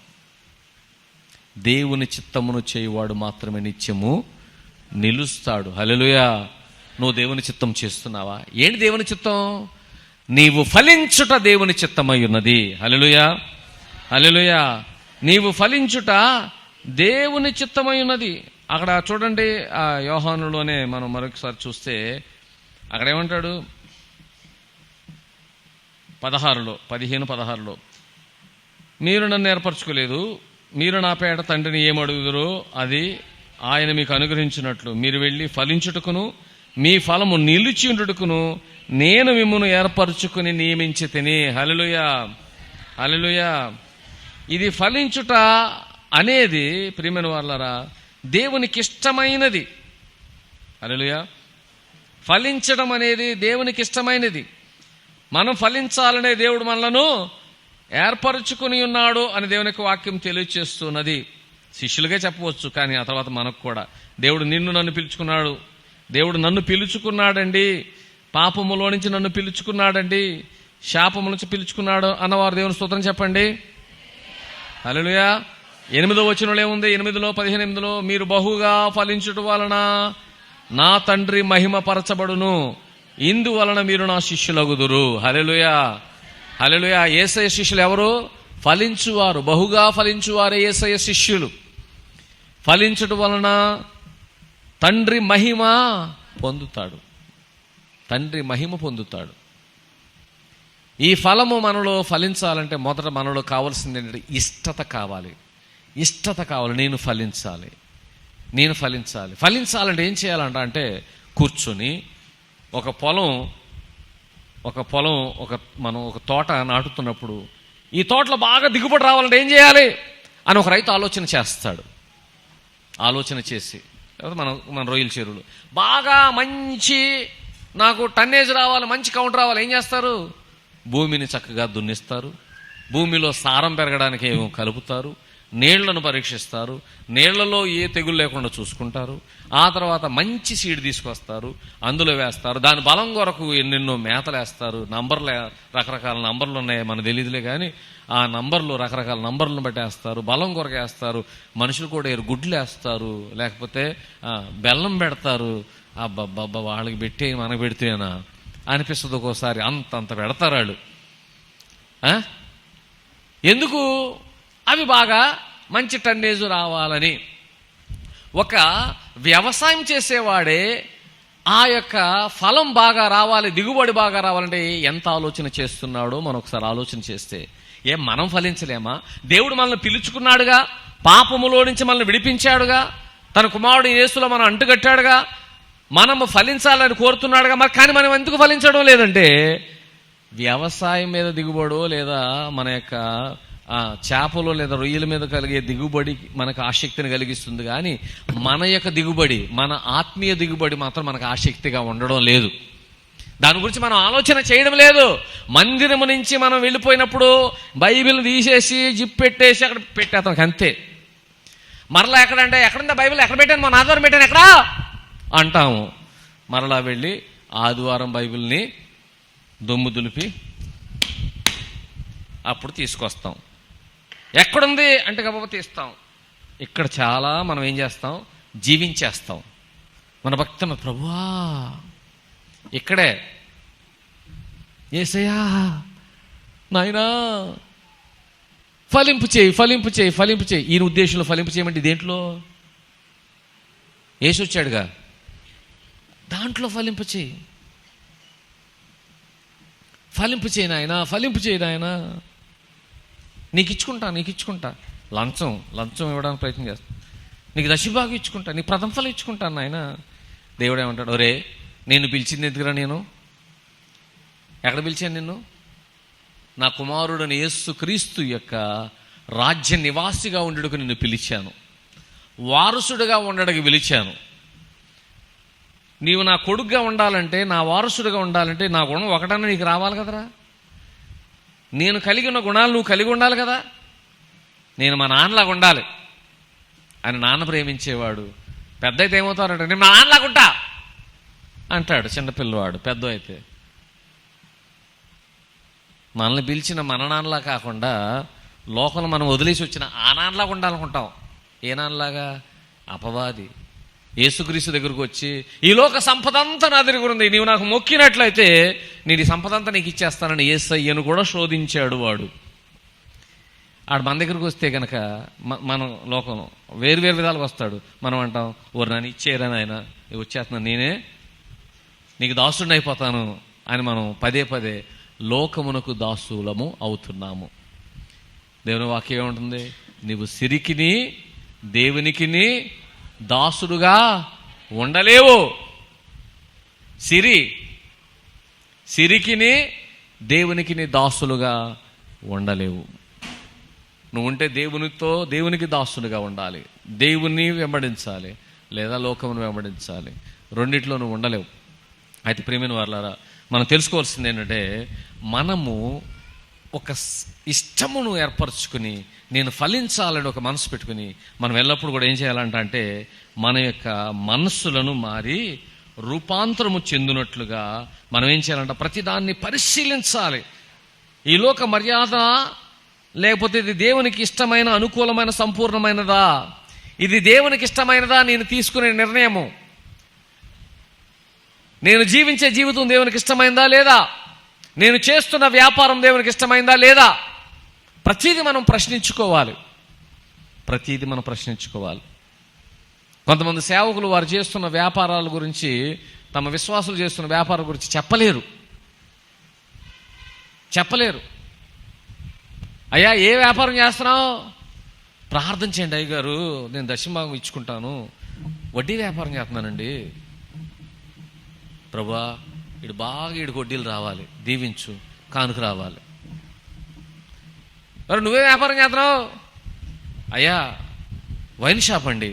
దేవుని చిత్తమును చేయువాడు మాత్రమే నిత్యము నిలుస్తాడు. హల్లెలూయా. నువ్వు దేవుని చిత్తం చేస్తున్నావా? ఏంటి దేవుని చిత్తం? నీవు ఫలించుట దేవుని చిత్తమై ఉన్నది. హల్లెలూయా, హల్లెలూయా. నీవు ఫలించుట దేవుని చిత్తమై ఉన్నది. అక్కడ చూడండి, ఆ యోహానులోనే మనం మరొకసారి చూస్తే అక్కడ ఏమంటాడు? 15:16 మీరు నన్ను ఏర్పరచుకోలేదు, మీరు నా పేట తండ్రిని ఏమడుగుదరో అది ఆయన మీకు అనుగ్రహించినట్లు మీరు వెళ్ళి ఫలించుటకును మీ ఫలము నిలిచి ఉండుటకును నేను మిమ్మును ఏర్పరచుకుని నియమించి తిని. హల్లెలూయా, హల్లెలూయా. ఇది ఫలించుట అనేది ప్రియమైన వాళ్ళరా దేవునికి ఇష్టమైనది. హల్లెలూయా. ఫలించడం అనేది దేవునికి ఇష్టమైనది. మనం ఫలించాలనే దేవుడు మనలను ఏర్పరచుకుని ఉన్నాడు అని దేవునికి వాక్యం తెలియచేస్తున్నది. శిష్యులుగా చెప్పవచ్చు, కానీ ఆ తర్వాత మనకు కూడా దేవుడు నన్ను పిలుచుకున్నాడు, దేవుడు నన్ను పిలుచుకున్నాడండి, పాపములో నుంచి నన్ను పిలుచుకున్నాడండి, శాపము నుంచి పిలుచుకున్నాడు అన్నవారు దేవుని స్తోత్రం చెప్పండి. హల్లెలూయా. 8వ వచనంలో ఏముంది? 8:18 మీరు బహుగా ఫలించుట వలన నా తండ్రి మహిమ పరచబడును, ఇందువలన మీరు నా శిష్యులగుదురు. హల్లెలూయా, హల్లెలూయా. యేసయ్య శిష్యులు ఎవరు? ఫలించువారు, బహుగా ఫలించువారే యేసయ్య శిష్యులు. ఫలించుట వలన తండ్రి మహిమ పొందుతాడు. తండ్రి మహిమ పొందుతాడు. ఈ ఫలము మనలో ఫలించాలంటే మొదట మనలో కావాల్సింది ఏంటంటే ఇష్టత కావాలి. ఇష్టత కావాలి. నేను ఫలించాలి. ఫలించాలంటే ఏం చేయాలంట అంటే కూర్చొని మనం ఒక తోట నాటుతున్నప్పుడు ఈ తోటలో బాగా దిగుబడి రావాలంటే ఏం చేయాలి అని ఒక రైతు ఆలోచన చేస్తాడు. ఆలోచన చేసి మన రొయ్యల చెరువులు బాగా మంచి నాకు టన్నేజ్ రావాలి, మంచి కౌంట్ రావాలి, ఏం చేస్తారు? భూమిని చక్కగా దున్నిస్తారు. భూమిలో సారం పెరగడానికి ఏమో కలుపుతారు. నీళ్లను పరీక్షిస్తారు. నీళ్లలో ఏ తెగులు లేకుండా చూసుకుంటారు. ఆ తర్వాత మంచి సీడ్ తీసుకొస్తారు, అందులో వేస్తారు. దాని బలం కొరకు ఎన్నెన్నో మేతలు వేస్తారు. రకరకాల నంబర్లు ఉన్నాయి, మనకు తెలియదులే కానీ ఆ నంబర్లు రకరకాల నంబర్లను బట్టి వేస్తారు. బలం కొరకు వేస్తారు. మనుషులు కూడా గుడ్లు వేస్తారు, లేకపోతే బెల్లం పెడతారు. అబ్బబ్బబ్బా, వాళ్ళకి పెట్టి మనకు పెడితేనా అనిపిస్తుంది ఒక్కోసారి. అంత పెడతారు వాళ్ళు. ఎందుకు? అవి బాగా మంచి టన్నేజు రావాలని. ఒక వ్యవసాయం చేసేవాడే ఆ యొక్క ఫలం బాగా రావాలి, దిగుబడి బాగా రావాలంటే ఎంత ఆలోచన చేస్తున్నాడో మనం ఒకసారి ఆలోచన చేస్తే, మనం ఫలించలేమా? దేవుడు మనల్ని పిలుచుకున్నాడుగా, పాపములో నుంచి మనల్ని విడిపించాడుగా, తన కుమారుడు యేసులో మనం అంటుకట్టాడుగా, మనము ఫలించాలని కోరుతున్నాడుగా. మరి కానీ మనం ఎందుకు ఫలించడం లేదంటే వ్యవసాయం మీద దిగుబడో లేదా మన యొక్క చేపలు లేదా రొయ్యల మీద కలిగే దిగుబడి మనకు ఆసక్తిని కలిగిస్తుంది. కానీ మన యొక్క దిగుబడి, మన ఆత్మీయ దిగుబడి మాత్రం మనకు ఆసక్తిగా ఉండడం లేదు. దాని గురించి మనం ఆలోచన చేయడం లేదు. మందిరము నుంచి మనం వెళ్ళిపోయినప్పుడు బైబిల్ తీసేసి జిప్ పెట్టేసి అక్కడ పెట్టేస్తాం అంతే. మరలా ఎక్కడంటే ఎక్కడుందా బైబిల్, ఎక్కడ పెట్టాను, మన ఆదివారం పెట్టాను ఎక్కడా అంటాము. మరలా వెళ్ళి ఆదివారం బైబిల్ని దొమ్ము దులిపి అప్పుడు తీసుకొస్తాం. ఎక్కడుంది అంటే గబగబా తీస్తాం. ఇక్కడ చాలా మనం ఏం చేస్తాం, జీవించేస్తాం మన భక్తిని. ప్రభువా ఇక్కడే, యేసయ్యా నాయనా ఫలింపు చేయి. ఈయన ఉద్దేశంలో ఫలింపు చేయమంటే దేంట్లో? యేసు వచ్చాడుగా, దాంట్లో ఫలింపు చేయి నాయనా, ఫలింపు చేయి నాయనా. నీకు ఇచ్చుకుంటా. లంచం ఇవ్వడానికి ప్రయత్నం చేస్తాను. నీకు దశభాగం ఇచ్చుకుంటా, నీకు ప్రథమ ఫలం ఇచ్చుకుంటాను నాయన. దేవుడు ఏమంటాడు? ఒరే, నేను పిలిచింది ఎందుకురా? నేను ఎక్కడ పిలిచాను నిన్ను? నా కుమారుడని యేసు క్రీస్తు యొక్క రాజ్య నివాసిగా ఉండడానికి నిన్ను పిలిచాను, వారసుడిగా ఉండడానికి పిలిచాను. నీవు నా కొడుకుగా ఉండాలంటే, నా వారసుడిగా ఉండాలంటే నా గుణం ఒకటన్నా నీకు రావాలి కదరా. నేను కలిగి ఉన్న గుణాలు నువ్వు కలిగి ఉండాలి కదా. నేను మా నాన్నలాగా ఉండాలి అని నాన్న ప్రేమించేవాడు పెద్ద అయితే ఏమవుతారంటే నేను మా నాన్నలాగా ఉంటా అంటాడు చిన్నపిల్లవాడు. పెద్ద అయితే మనల్ని పిలిచిన మన నాన్నలా కాకుండా లోకం మనం వదిలేసి వచ్చిన ఆ నాన్నలాగా ఉండాలనుకుంటాం. ఏ నాన్నలాగా? అపవాది. యేసుక్రీస్తు దగ్గరకు వచ్చి ఈ లోక సంపద అంతా నా దగ్గర ఉంది, నీవు నాకు మొక్కినట్లయితే నేను ఈ సంపద అంతా నీకు ఇచ్చేస్తానని యేసయ్యను కూడా శోధించాడు వాడు. ఆడు మన దగ్గరకు వస్తే కనుక మనం లోకం వేరు విధాలుగా వస్తాడు. మనం అంటాం, ఓరు నన్ను ఇచ్చేయరని ఆయన వచ్చేస్తున్నాను, నేనే నీకు దాసుడిని అయిపోతాను అని మనం పదే లోకమునకు దాసులము అవుతున్నాము. దేవుని వాక్యం ఏముంటుంది? నీవు సిరికిని దేవునికిని దాసుడుగా ఉండలేవు. సిరికిని దేవునికిని దాసులుగా ఉండలేవు. నువ్వు ఉంటే దేవునికి దాసులుగా ఉండాలి, దేవుని వెంబడించాలి, లేదా లోకమును వెంబడించాలి. రెండిట్లో నువ్వు ఉండలేవు. అయితే ప్రియమైన వారలారా, మనం తెలుసుకోవాల్సింది ఏంటంటే, మనము ఒక ఇష్టమును ఏర్పరచుకుని నేను ఫలించాలని ఒక మనసు పెట్టుకుని మనం ఎల్లప్పుడూ కూడా ఏం చేయాలంటే మన యొక్క మనస్సులను మారి రూపాంతరము చెందినట్లుగా మనం ఏం చేయాలంటే ప్రతిదాన్ని పరిశీలించాలి. ఈ లోక మర్యాద, లేకపోతే ఇది దేవునికి ఇష్టమైన అనుకూలమైన సంపూర్ణమైనదా, ఇది దేవునికి ఇష్టమైనదా, నేను తీసుకునే నిర్ణయము, నేను జీవించే జీవితం దేవునికి ఇష్టమైందా లేదా, నేను చేస్తున్న వ్యాపారం దేవునికి ఇష్టమైందా లేదా, ప్రతిదీ మనం ప్రశ్నించుకోవాలి. కొంతమంది సేవకులు వారు చేస్తున్న వ్యాపారాల గురించి, తమ విశ్వాసులు చేస్తున్న వ్యాపారం గురించి చెప్పలేరు. అయ్యా ఏ వ్యాపారం చేస్తున్నావు? ప్రార్థన చేయండి అయ్యగారు, నేను దశమభాగం ఇచ్చుకుంటాను. వడ్డీ వ్యాపారం చేస్తున్నానండి. ప్రభువా వీడికి వడ్డీలు రావాలి, దీవించు, కానుక రావాలి. మరి నువ్వే వ్యాపారం చేస్తున్నావు? అయ్యా వైన్ షాప్ అండి.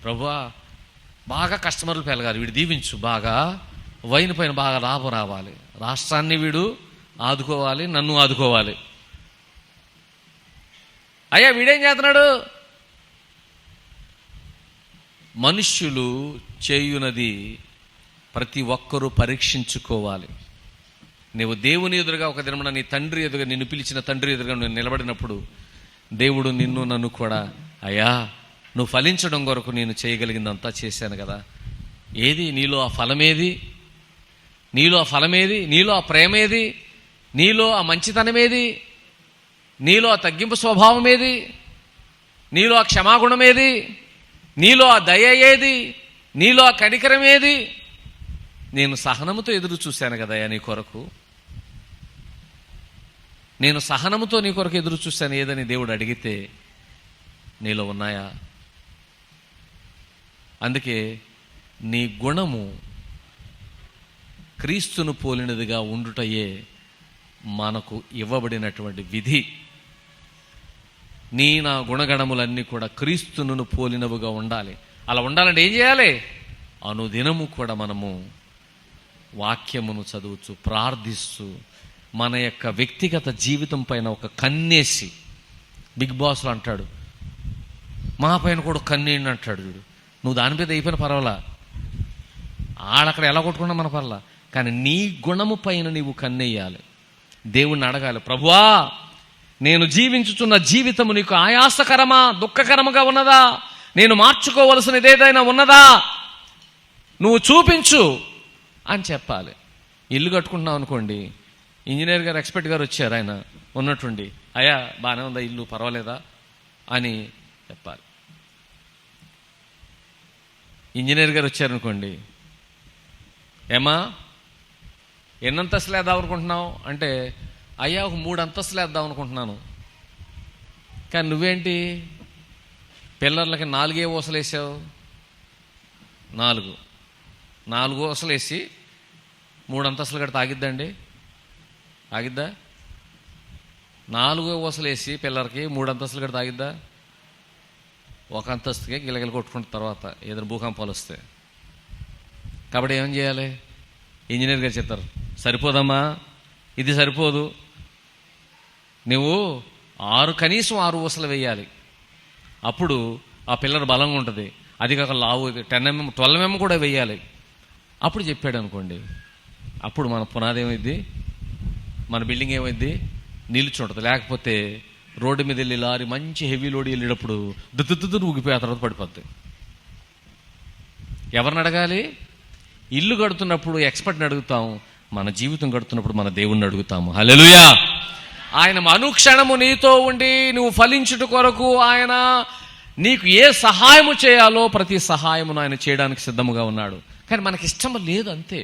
ప్రభువా బాగా కస్టమర్లు పెరగాలి, వీడు దీవించు, బాగా వైన్ పైన బాగా లాభం రావాలి, రాష్ట్రాన్ని వీడు ఆదుకోవాలి, నన్ను ఆదుకోవాలి. అయ్యా వీడేం చేస్తున్నాడు? మనుష్యులు చేయునది ప్రతి ఒక్కరూ పరీక్షించుకోవాలి. నీవు దేవుని ఎదురుగా ఒక దినమున నీ తండ్రి ఎదురుగా, నిన్ను పిలిచిన తండ్రి ఎదురుగా నువ్వు నిలబడినప్పుడు దేవుడు నిన్ను నన్ను కూడా, అయ్యా నువ్వు ఫలించడం కొరకు నేను చేయగలిగిందంతా చేశాను కదా, ఏది నీలో ఆ ఫలమేది? నీలో ఆ ప్రేమేది? నీలో ఆ మంచితనమేది? నీలో ఆ తగ్గింపు స్వభావం ఏది? నీలో ఆ క్షమాగుణం ఏది? నీలో ఆ దయ ఏది? నీలో ఆ కనికరం ఏది? నేను సహనముతో ఎదురు చూశాను కదయ్యా నీ కొరకు, నేను సహనముతో నీ కొరకు ఎదురు చూశాను ఏదని దేవుడు అడిగితే నీలో ఉన్నాయా? అందుకే నీ గుణము క్రీస్తును పోలినదిగా ఉండుటయే మనకు ఇవ్వబడినటువంటి విధి. నా గుణగణములన్నీ కూడా క్రీస్తును పోలినవుగా ఉండాలి. అలా ఉండాలంటే ఏం చేయాలి? అనుదినము కూడా మనము వాక్యమును చదువుతూ, ప్రార్థిస్తూ, మన యొక్క వ్యక్తిగత జీవితం పైన ఒక కన్నేసి, బిగ్ బాస్లో అంటాడు మా పైన కూడా కన్నేయండి అంటాడు చూడు. నువ్వు దాని మీద అయిపోయిన పర్వాలా, ఆడక్కడ ఎలా కొట్టుకున్నా మన పర్వాలా, కానీ నీ గుణము పైన నీవు కన్నెయ్యాలి. దేవుణ్ణి అడగాలి, ప్రభువా నేను జీవించుచున్న జీవితము నీకు ఆయాసకరమా, దుఃఖకరముగా ఉన్నదా? నేను మార్చుకోవలసినది ఏదైనా ఉన్నదా? నువ్వు చూపించు అని చెప్పాలి. ఇల్లు కట్టుకుంటున్నాం అనుకోండి, ఇంజనీర్ గారు, ఎక్స్పర్ట్ గారు వచ్చారు, ఆయన ఉన్నట్టుండి, అయ్యా బాగానే ఉందా ఇల్లు, పర్వాలేదా అని చెప్పాలి. ఇంజనీర్ గారు వచ్చారనుకోండి, ఏమా ఎన్ని అంతస్తులు వేద్దాం అనుకుంటున్నావు అంటే, అయ్యా ఒక 3 అంతస్తులు వేద్దాం అనుకుంటున్నాను. కానీ నువ్వేంటి పిల్లర్లకి 4 ఊసలు వేసావు? 4 ఊసలు వేసి 3 అంతస్తులు కడితే ఆగిద్దండి? ఆగిద్దా? 4 ఊసలు వేసి పిల్లర్కి 3 అంతస్తులు కడితే ఆగిద్దా? 1 అంతస్తుకే గిలగిల కొట్టుకుంటున్న తర్వాత ఏదైనా భూకంపాలు వస్తాయి. కాబట్టి ఏం చేయాలి? ఇంజనీర్ గారు చెప్తారు, సరిపోదమ్మా, ఇది సరిపోదు, నువ్వు కనీసం 6 ఊసలు వేయాలి, అప్పుడు ఆ పిల్లర్ బలంగా ఉంటుంది. అది కాక లావు 10 mm 12 mm కూడా వేయాలి. అప్పుడు చెప్పాడు అనుకోండి, అప్పుడు మన పునాది ఏమైంది, మన బిల్డింగ్ ఏమైంది, నిల్చుంటుంది. లేకపోతే రోడ్డు మీద వెళ్ళి లారీ మంచి హెవీ లోడ్ వెళ్ళేటప్పుడు దుద్దు ఊగిపోయి ఆ తర్వాత పడిపోద్ది. ఎవరిని అడగాలి? ఇల్లు కడుతున్నప్పుడు ఎక్స్పర్ట్ని అడుగుతాం, మన జీవితం కడుతున్నప్పుడు మన దేవుణ్ణి అడుగుతాము. హల్లెలూయా. ఆయన అనుక్షణము నీతో ఉండి నువ్వు ఫలించుట కొరకు ఆయన నీకు ఏ సహాయము చేయాలో ప్రతి సహాయమును ఆయన చేయడానికి సిద్ధముగా ఉన్నాడు. కానీ మనకి ఇష్టం లేదు, అంతే.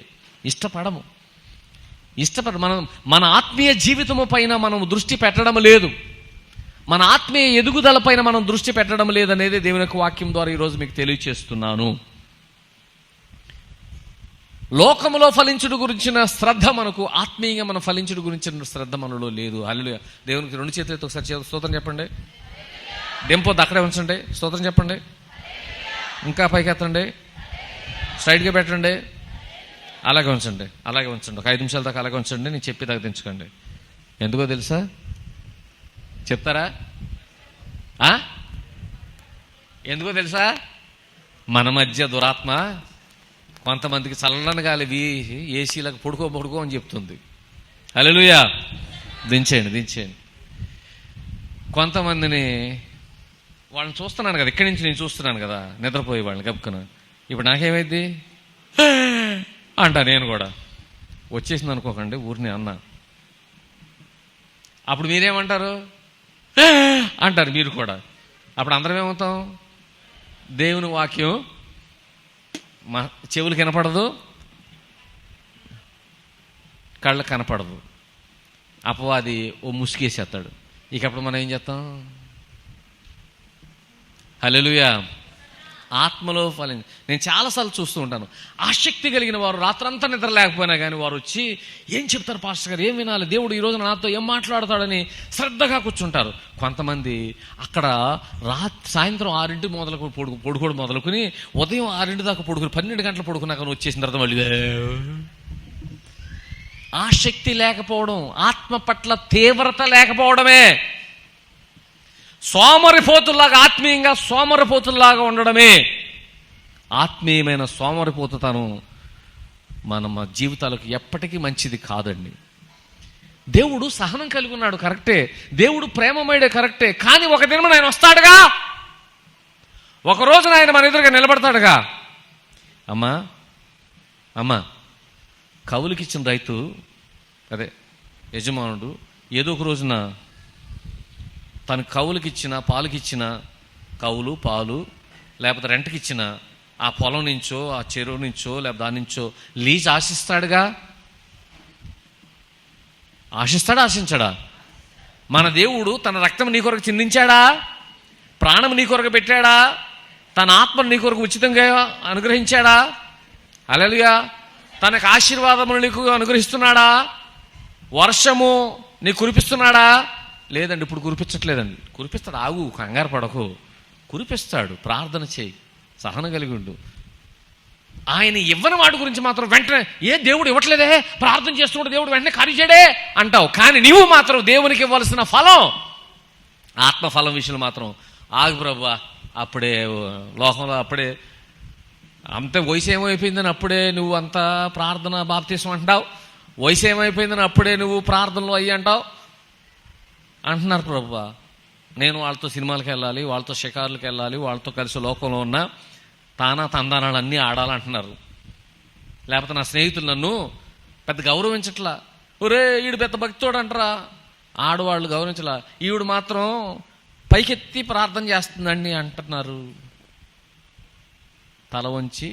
ఇష్టపడము. మనం మన ఆత్మీయ జీవితము పైన మనం దృష్టి పెట్టడం లేదు, మన ఆత్మీయ ఎదుగుదల పైన మనం దృష్టి పెట్టడం లేదనేది దేవుని యొక్క వాక్యం ద్వారా ఈరోజు మీకు తెలియచేస్తున్నాను. లోకములో ఫలించుడు గురించిన శ్రద్ధ మనకు, ఆత్మీయంగా మనం ఫలించుడు గురించిన శ్రద్ధ మనలో లేదు. హల్లెలూయా. దేవునికి 2 చేతులతో ఒకసారి స్తోత్రం చెప్పండి. దెంపొద్దు, అక్కడే ఉంచండి, స్తోత్రం చెప్పండి. ఇంకా పైకి ఎత్తండి, స్ట్రైట్గా పెట్టండి, అలాగే ఉంచండి. ఒక 5 నిమిషాల దాకా అలాగే ఉంచండి. నేను చెప్పి తగ్గించుకోండి. ఎందుకో తెలుసా? చెప్తారా? ఎందుకో తెలుసా? మన మధ్య దురాత్మ కొంతమందికి చల్లని గాలి ఏసీలకు పడుకో అని చెప్తుంది. హల్లెలూయా. దించేయండి. కొంతమందిని వాళ్ళని చూస్తున్నాను కదా, ఇక్కడి నుంచి నేను చూస్తున్నాను కదా, నిద్రపోయే వాళ్ళని గబుక్కున. ఇప్పుడు నాకేమైంది అంటా, నేను కూడా వచ్చేసింది అనుకోకండి, ఊరిని అన్నా. అప్పుడు మీరేమంటారు అంటారు మీరు కూడా. అప్పుడు అందరం ఏమవుతాం? దేవుని వాక్యం మా చెవులు కనపడదు, కళ్ళకు కనపడదు. అపవాది ఓ ముసుగేసేస్తాడు. ఇక అప్పుడు మనం ఏం చేస్తాం? హల్లెలూయా. ఆత్మలో ఫలం. నేను చాలాసార్లు చూస్తూ ఉంటాను, ఆసక్తి కలిగిన వారు రాత్రంతా నిద్ర లేకపోయినా కానీ వారు వచ్చి ఏం చెప్తారు పాస్టర్ గారు, ఏం వినాలి, దేవుడు ఈరోజు నాతో ఏం మాట్లాడతాడని శ్రద్ధగా కూర్చుంటారు. కొంతమంది అక్కడ సాయంత్రం 6 మొదలకు పడుకోవడం మొదలుకొని ఉదయం 6 దాకా పడుకుని 12 గంటలు పడుకున్నాక వచ్చేసిన తర్వాత మళ్ళీ ఆసక్తి లేకపోవడం, ఆత్మ పట్ల తీవ్రత లేకపోవడమే. సోమరిపోతుల్లాగా, ఆత్మీయంగా సోమరిపోతుల్లాగా ఉండడమే. ఆత్మీయమైన సోమరిపోతుతనం మన జీవితాలకు ఎప్పటికీ మంచిది కాదండి. దేవుడు సహనం కలిగి ఉన్నాడు, కరెక్టే. దేవుడు ప్రేమమయుడే, కరెక్టే. కానీ ఒక దినం ఆయన వస్తాడుగా, ఒక రోజున ఆయన మన ఎదురుగా నిలబడతాడుగా. అమ్మా కవులకిచ్చిన రైతు, అదే యజమానుడు, ఏదో ఒక రోజున తను కవులకిచ్చిన, పాలుకిచ్చిన, కవులు పాలు లేకపోతే రెంట్కిచ్చిన ఆ పొలం నుంచో, ఆ చెరువు నుంచో, లేకపోతే దాని నుంచో లీజ్ ఆశిస్తాడుగా. ఆశించడా? మన దేవుడు తన రక్తం నీ కొరకు చిందించాడా? ప్రాణం నీ కొరకు పెట్టాడా? తన ఆత్మను నీ కొరకు ఉచితంగా అనుగ్రహించాడా? హల్లెలూయా. తనకు ఆశీర్వాదములు నీకు అనుగ్రహిస్తున్నాడా? వర్షము నీకు కురిపిస్తున్నాడా? లేదండి, ఇప్పుడు కురిపించట్లేదండి. కురిపిస్తాడు, ఆగు, కంగారు పడకు, కురిపిస్తాడు. ప్రార్థన చేయి, సహనం కలిగి ఉండు. ఆయన ఇవ్వని వాటి గురించి మాత్రం వెంటనే, ఏ దేవుడు ఇవ్వట్లేదే, ప్రార్థన చేస్తుంటే దేవుడు వెంటనే కార్యం చేయడే అంటావు. కానీ నీవు మాత్రం దేవునికి ఇవ్వాల్సిన ఫలం, ఆత్మఫలం విషయంలో మాత్రం ఆగు ప్రభువా. అప్పుడే లోకంలో అప్పుడే అంతే వయసు ఏమైపోయిందని అప్పుడే నువ్వు అంతా ప్రార్థన బాప్తీసం అంటావు, వయసు ఏమైపోయిందని అప్పుడే నువ్వు ప్రార్థనలో అయ్యి అంటావు అంటున్నారు. ప్రభువా, నేను వాళ్ళతో సినిమాలకు వెళ్ళాలి, వాళ్ళతో షికారులకు వెళ్ళాలి, వాళ్ళతో కలిసి లోకంలో ఉన్న తందానాలు అన్నీ ఆడాలంటున్నారు. లేకపోతే నా స్నేహితులు నన్ను పెద్ద గౌరవించట్లా, ఒరే ఈడు పెద్ద భక్తుడు అంటారా, ఆడవాళ్ళు గౌరవించలా, ఈవిడు మాత్రం పైకెత్తి ప్రార్థన చేస్తుందండి అంటున్నారు. తల వంచి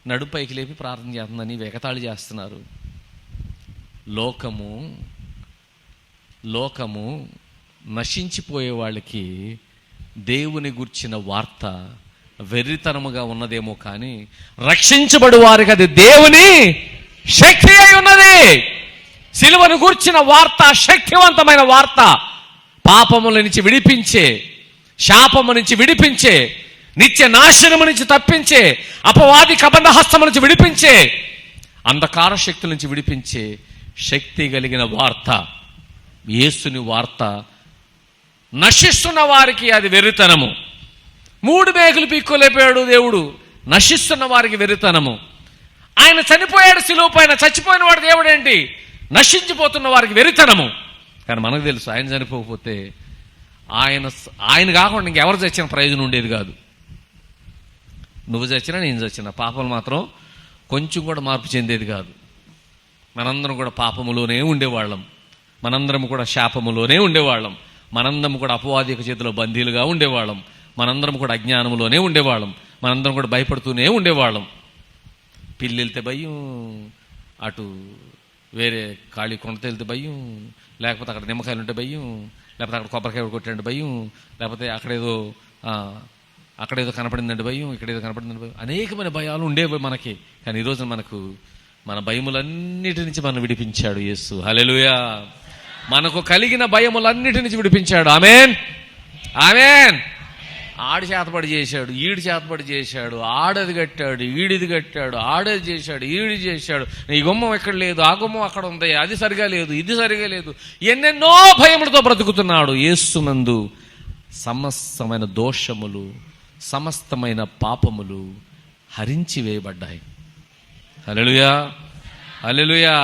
నడు పైకి లేపి ప్రార్థన చేస్తుందని వెగతాళి చేస్తున్నారు. లోకము నశించిపోయే వాళ్ళకి దేవుని గుర్చిన వార్త వెర్రితనముగా ఉన్నదేమో, కానీ రక్షించబడి వారికి అది దేవుని శక్తి అయి ఉన్నది. సిలువను గూర్చిన వార్త శక్తివంతమైన వార్త, పాపముల నుంచి విడిపించే, శాపము నుంచి విడిపించే, నిత్య నాశనము నుంచి తప్పించే, అపవాది కబంధ హస్తము నుంచి విడిపించే, అంధకార శక్తుల నుంచి విడిపించే శక్తి కలిగిన వార్త, యేసుని వార్త. నశిస్తున్న వారికి అది వెర్రితనము. 3 మేకులు పీక్కోలేపాడు దేవుడు, నశిస్తున్న వారికి వెర్రితనము. ఆయన చనిపోయాడు సిలువ పైన, చచ్చిపోయిన వాడు దేవుడు ఏంటి? నశించిపోతున్న వారికి వెర్రితనము. కానీ మనకు తెలుసు, ఆయన చనిపోకపోతే ఆయన కాకుండా ఇంకెవరు చచ్చిన ప్రయోజనం ఉండేది కాదు. నువ్వు చచ్చినా నేను చచ్చినా పాపలు మాత్రం కొంచెం కూడా మార్పు చెందేది కాదు. మనందరం కూడా పాపములోనే ఉండేవాళ్ళం, మనందరం కూడా శాపములోనే ఉండేవాళ్ళం, మనందరం కూడా అపవాది చేతిలో బందీలుగా ఉండేవాళ్ళం, మనందరం కూడా అజ్ఞానంలోనే ఉండేవాళ్ళం, మనందరం కూడా భయపడుతూనే ఉండేవాళ్ళం. పిల్లి వెళ్తే భయం, అటు వేరే ఖాళీ కొండతో వెళ్తే భయం, లేకపోతే అక్కడ నిమ్మకాయలు ఉంటే భయం, లేకపోతే అక్కడ కొబ్బరికాయ కొట్టినట్టు భయం, లేకపోతే అక్కడేదో కనపడిందంటే భయం, ఇక్కడేదో కనపడిందంటే భయం. అనేకమైన భయాలు ఉండేవి మనకి. కానీ ఈరోజు మనకు మన భయములన్నిటి నుంచి మనం విడిపించాడు యేసు. హల్లెలూయా. మనకు కలిగిన భయములన్నిటి నుంచి విడిపించాడు. ఆమేన్, ఆమేన్. ఆడి చేతపడి చేశాడు, ఈడి చేతపడి చేశాడు, ఆడది కట్టాడు, ఈడిది కట్టాడు, ఆడది చేశాడు, ఈడి చేశాడు, ఈ గుమ్మం ఎక్కడ లేదు, ఆ గుమ్మం అక్కడ ఉంది, అది సరిగా లేదు, ఇది సరిగా లేదు, ఎన్నెన్నో భయములతో బ్రతుకుతున్నాడు. యేసునందు సమస్తమైన దోషములు, సమస్తమైన పాపములు హరించి వేయబడ్డాయి. హల్లెలూయా, హల్లెలూయా.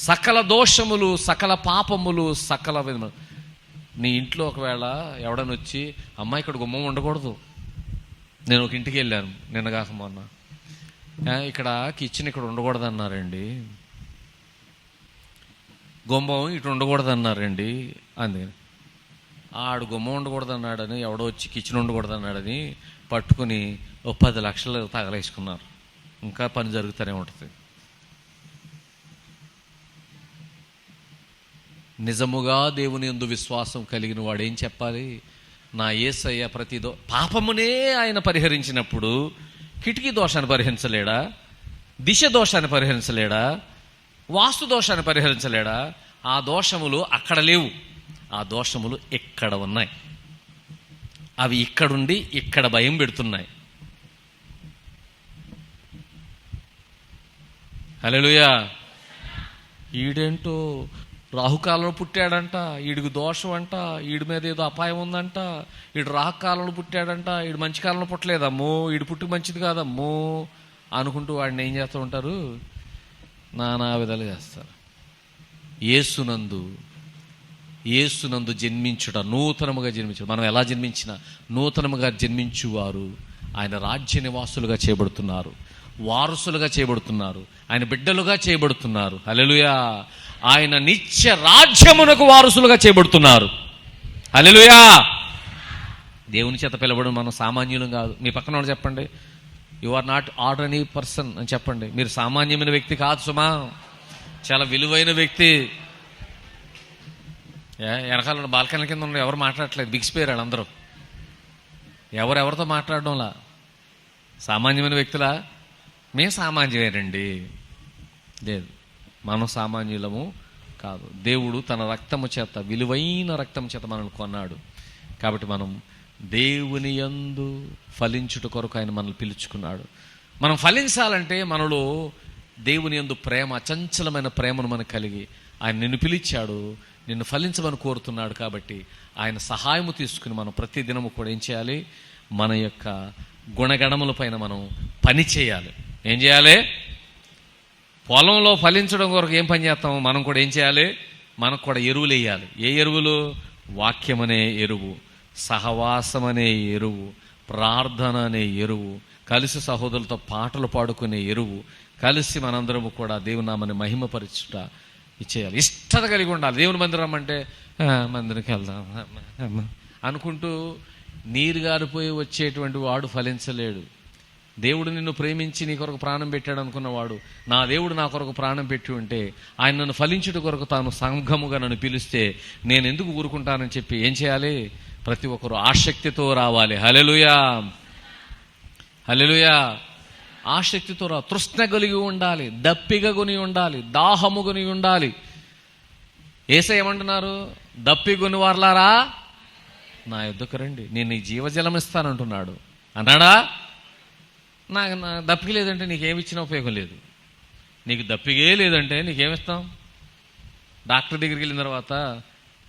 సకల దోషములు, సకల పాపములు, సకల నీ ఇంట్లో ఒకవేళ ఎవడని వచ్చి, అమ్మాయి ఇక్కడ గుమ్మం ఉండకూడదు. నేను ఒక ఇంటికి వెళ్ళాను నిన్నగాక మొన్న, ఇక్కడ కిచెన్ ఇక్కడ ఉండకూడదు అన్నారండి, గుమ్మం ఇటు ఉండకూడదు అన్నారండి. అందుకని ఆడు గుమ్మం ఉండకూడదు అన్నాడని, ఎవడో వచ్చి కిచెన్ ఉండకూడదు అన్నాడని పట్టుకుని ఓ 10 లక్షలు తగలేసుకున్నారు. ఇంకా పని జరుగుతూనే ఉంటుంది. నిజముగా దేవుని యందు విశ్వాసం కలిగిన వాడు ఏం చెప్పాలి? నా యేసయ్య పాపమునే ఆయన పరిహరించినప్పుడు కిటికీ దోషాన్ని పరిహరించలేడా? దిశ దోషాన్ని పరిహరించలేడా? వాస్తు దోషాన్ని పరిహరించలేడా? ఆ దోషములు అక్కడ లేవు, ఆ దోషములు ఇక్కడ ఉన్నాయి. అవి ఇక్కడుండి ఇక్కడ భయం పెడుతున్నాయి. హల్లెలూయా. ఈడేంటో రాహుకాలంలో పుట్టాడంట, ఈడికి దోషం అంట, ఈడి మీద ఏదో అపాయం ఉందంట, ఈడు రాహుకాలంలో పుట్టాడంట, ఈడు మంచి కాలంలో పుట్టలేదమ్మో, ఈడు పుట్టుకు మంచిది కాదమ్మో అనుకుంటూ వాడిని ఏం చేస్తూ ఉంటారు? నానా విధాలు చేస్తారు. యేసునందు జన్మించుట, నూతనముగా జన్మించుట. మనం ఎలా జన్మించినా నూతనముగా జన్మించువారు ఆయన రాజ్య నివాసులుగా చేయబడుతున్నారు, వారసులుగా చేయబడుతున్నారు, ఆయన బిడ్డలుగా చేయబడుతున్నారు. హల్లెలూయా. ఆయన నిత్య రాజ్యమునకు వారసులుగా చేయబడుతున్నారు. హల్లెలూయా. దేవుని చేత పిలవడం మనం సామాన్యులం కాదు. మీ పక్కన వాళ్ళు చెప్పండి, you are not ordinary person అని చెప్పండి. మీరు సామాన్యమైన వ్యక్తి కాదు సుమా, చాలా విలువైన వ్యక్తి. వెనకాల బాల్కనీ కింద ఉన్న ఎవరు మాట్లాడట్లేదు, బిగిసిపోయారు వాళ్ళందరూ. ఎవరెవరితో మాట్లాడడంలా? సామాన్యమైన వ్యక్తులా? మేము సామాన్యమేనండి. లేదు, మనం సామాన్యులము కాదు. దేవుడు తన రక్తము చేత, విలువైన రక్తము చేత మనల్ని కొన్నాడు. కాబట్టి మనం దేవుని యందు ఫలించుట కొరకు ఆయన మనల్ని పిలుచుకున్నాడు. మనం ఫలించాలంటే మనలో దేవుని యందు ప్రేమ, అచంచలమైన ప్రేమను మనకు కలిగి ఆయన నిన్ను పిలిచాడు, నిన్ను ఫలించమని కోరుతున్నాడు. కాబట్టి ఆయన సహాయము తీసుకుని మనం ప్రతి దినము కూడా ఏం చేయాలి? మన యొక్క గుణగణముల పైన మనం పని చేయాలి. ఏం చేయాలి? పొలంలో ఫలించడం కొరకు ఏం పని చేస్తాము? మనం కూడా ఏం చేయాలి? మనకు కూడా ఎరువులు వేయాలి. ఏ ఎరువులు? వాక్యం అనే ఎరువు, సహవాసం అనే ఎరువు, ప్రార్థన అనే ఎరువు, కలిసి సహోదరులతో పాటలు పాడుకునే ఎరువు, కలిసి మనందరము కూడా దేవుని నామని మహిమపరచుట ఇచ్చేయాలి. ఇష్టత కలిగి ఉండాలి. దేవుని మందిరం అంటే మందిరికి వెళ్దాం అనుకుంటూ నీరు గారిపోయి వచ్చేటువంటి వాడు ఫలించలేడు. దేవుడు నిన్ను ప్రేమించి నీ కొరకు ప్రాణం పెట్టాడు అనుకున్నవాడు, నా దేవుడు నా కొరకు ప్రాణం పెట్టి ఉంటే ఆయన నన్ను ఫలించుట కొరకు తాను సంఘముగా నన్ను పిలిస్తే నేను ఎందుకు ఊరుకుంటానని చెప్పి ఏం చేయాలి? ప్రతి ఒక్కరు ఆసక్తితో రావాలి. హల్లెలూయా, హల్లెలూయా. ఆసక్తితో తృష్ణ కలిగి ఉండాలి, దప్పిగా కొని ఉండాలి, దాహము కొని ఉండాలి. యేసయ్య ఏమంటున్నారు? దప్పిగొని వారలారా నా యొద్దకు రండి, నేను నీ జీవజలం ఇస్తానంటున్నాడు. అన్నాడా? నాకు దప్పిక లేదంటే నీకేమిచ్చినా ఉపయోగం లేదు. నీకు దప్పికే లేదంటే నీకేమిస్తాం? డాక్టర్ దగ్గరికి వెళ్ళిన తర్వాత,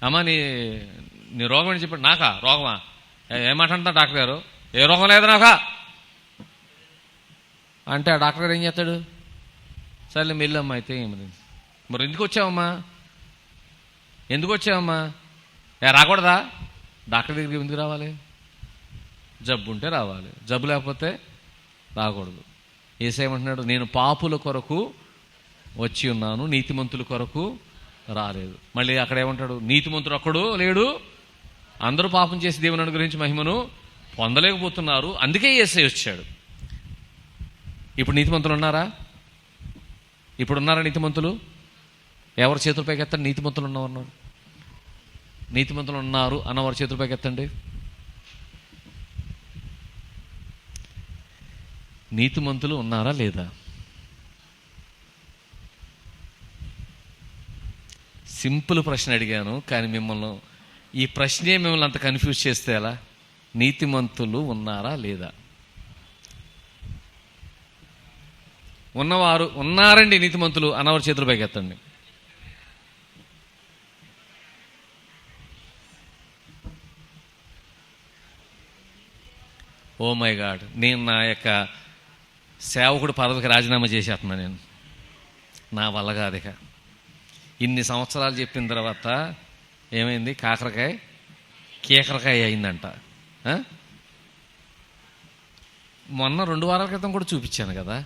అమ్మా నీ రోగం అని చెప్పాడు. నాకా రోగమా? ఏమంటా డాక్టర్ గారు? ఏ రోగం లేదు నాకా అంటే ఆ డాక్టర్ గారు ఏం చేస్తాడు? సర్లే మెల్లమ్మా అయితే మరి ఎందుకు వచ్చావమ్మా? రాకూడదా? డాక్టర్ దగ్గరికి ఎందుకు రావాలి? జబ్బు ఉంటే రావాలి, జబ్బు లేకపోతే రాకూడదు. యేసయ్యమంటున్నాడు, నేను పాపుల కొరకు వచ్చి ఉన్నాను, నీతిమంతుల కొరకు రాలేదు. మళ్ళీ అక్కడ ఏమంటాడు? నీతిమంతుడు ఒక్కడు లేడు, అందరూ పాపం చేసి దేవుని అనుగ్రహించి మహిమను పొందలేకపోతున్నారు, అందుకే యేసయ్య వచ్చాడు. ఇప్పుడు నీతిమంతులు ఉన్నారా? నీతిమంతులు? ఎవరు చేతులపైకి ఎత్తండి? నీతిమంతులు ఉన్నవారు, నీతిమంతులు ఉన్నారు అన్నవారు చేతులపైకి ఎత్తండి. నీతిమంతులు ఉన్నారా లేదా? సింపుల్ ప్రశ్న అడిగాను, కానీ ఈ ప్రశ్నే మిమ్మల్ని అంత కన్ఫ్యూజ్ చేస్తే ఎలా? నీతిమంతులు ఉన్నారా లేదా? ఉన్నవారు ఉన్నారండి నీతిమంతులు అన్నవారు చేతుల పైకి ఎత్తండి. ఓ మై గాడ్, నేను నా యొక్క సేవకుడు పదవికి రాజీనామా చేసేస్తున్నా. నేను నా వల్ల కాదు ఇక. ఇన్ని సంవత్సరాలు చెప్పిన తర్వాత ఏమైంది? కీకరకాయ అయిందంట. మొన్న 2 వారాల క్రితం కూడా చూపించాను కదా.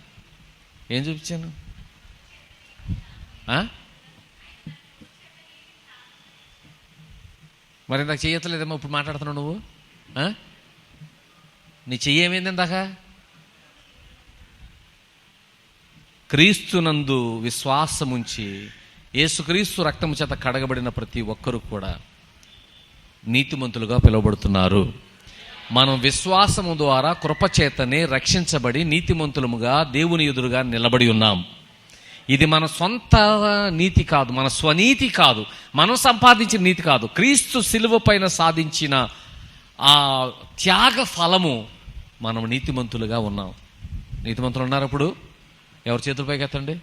ఏం చూపించాను? మరి ఇందాక చేయట్లేదేమో, ఇప్పుడు మాట్లాడుతున్నావు నువ్వు. నీ చెయ్యి ఏమైంది ఇందాక? క్రీస్తునందు విశ్వాసముంచి యేసుక్రీస్తు రక్తము చేత కడగబడిన ప్రతి ఒక్కరూ కూడా నీతిమంతులుగా పిలువబడుతున్నారు. మనం విశ్వాసము ద్వారా కృపచేతనే రక్షించబడి నీతిమంతులముగా దేవుని ఎదురుగా నిలబడి ఉన్నాం. ఇది మన సొంత నీతి కాదు, మన స్వనీతి కాదు, మనం సంపాదించిన నీతి కాదు. క్రీస్తు శిలువ పైన సాధించిన ఆ త్యాగ ఫలము మనం నీతిమంతులుగా ఉన్నాం. నీతిమంతులు ఉన్నారు. అప్పుడు ఎవరి చేతుల పైకి ఎత్తండి.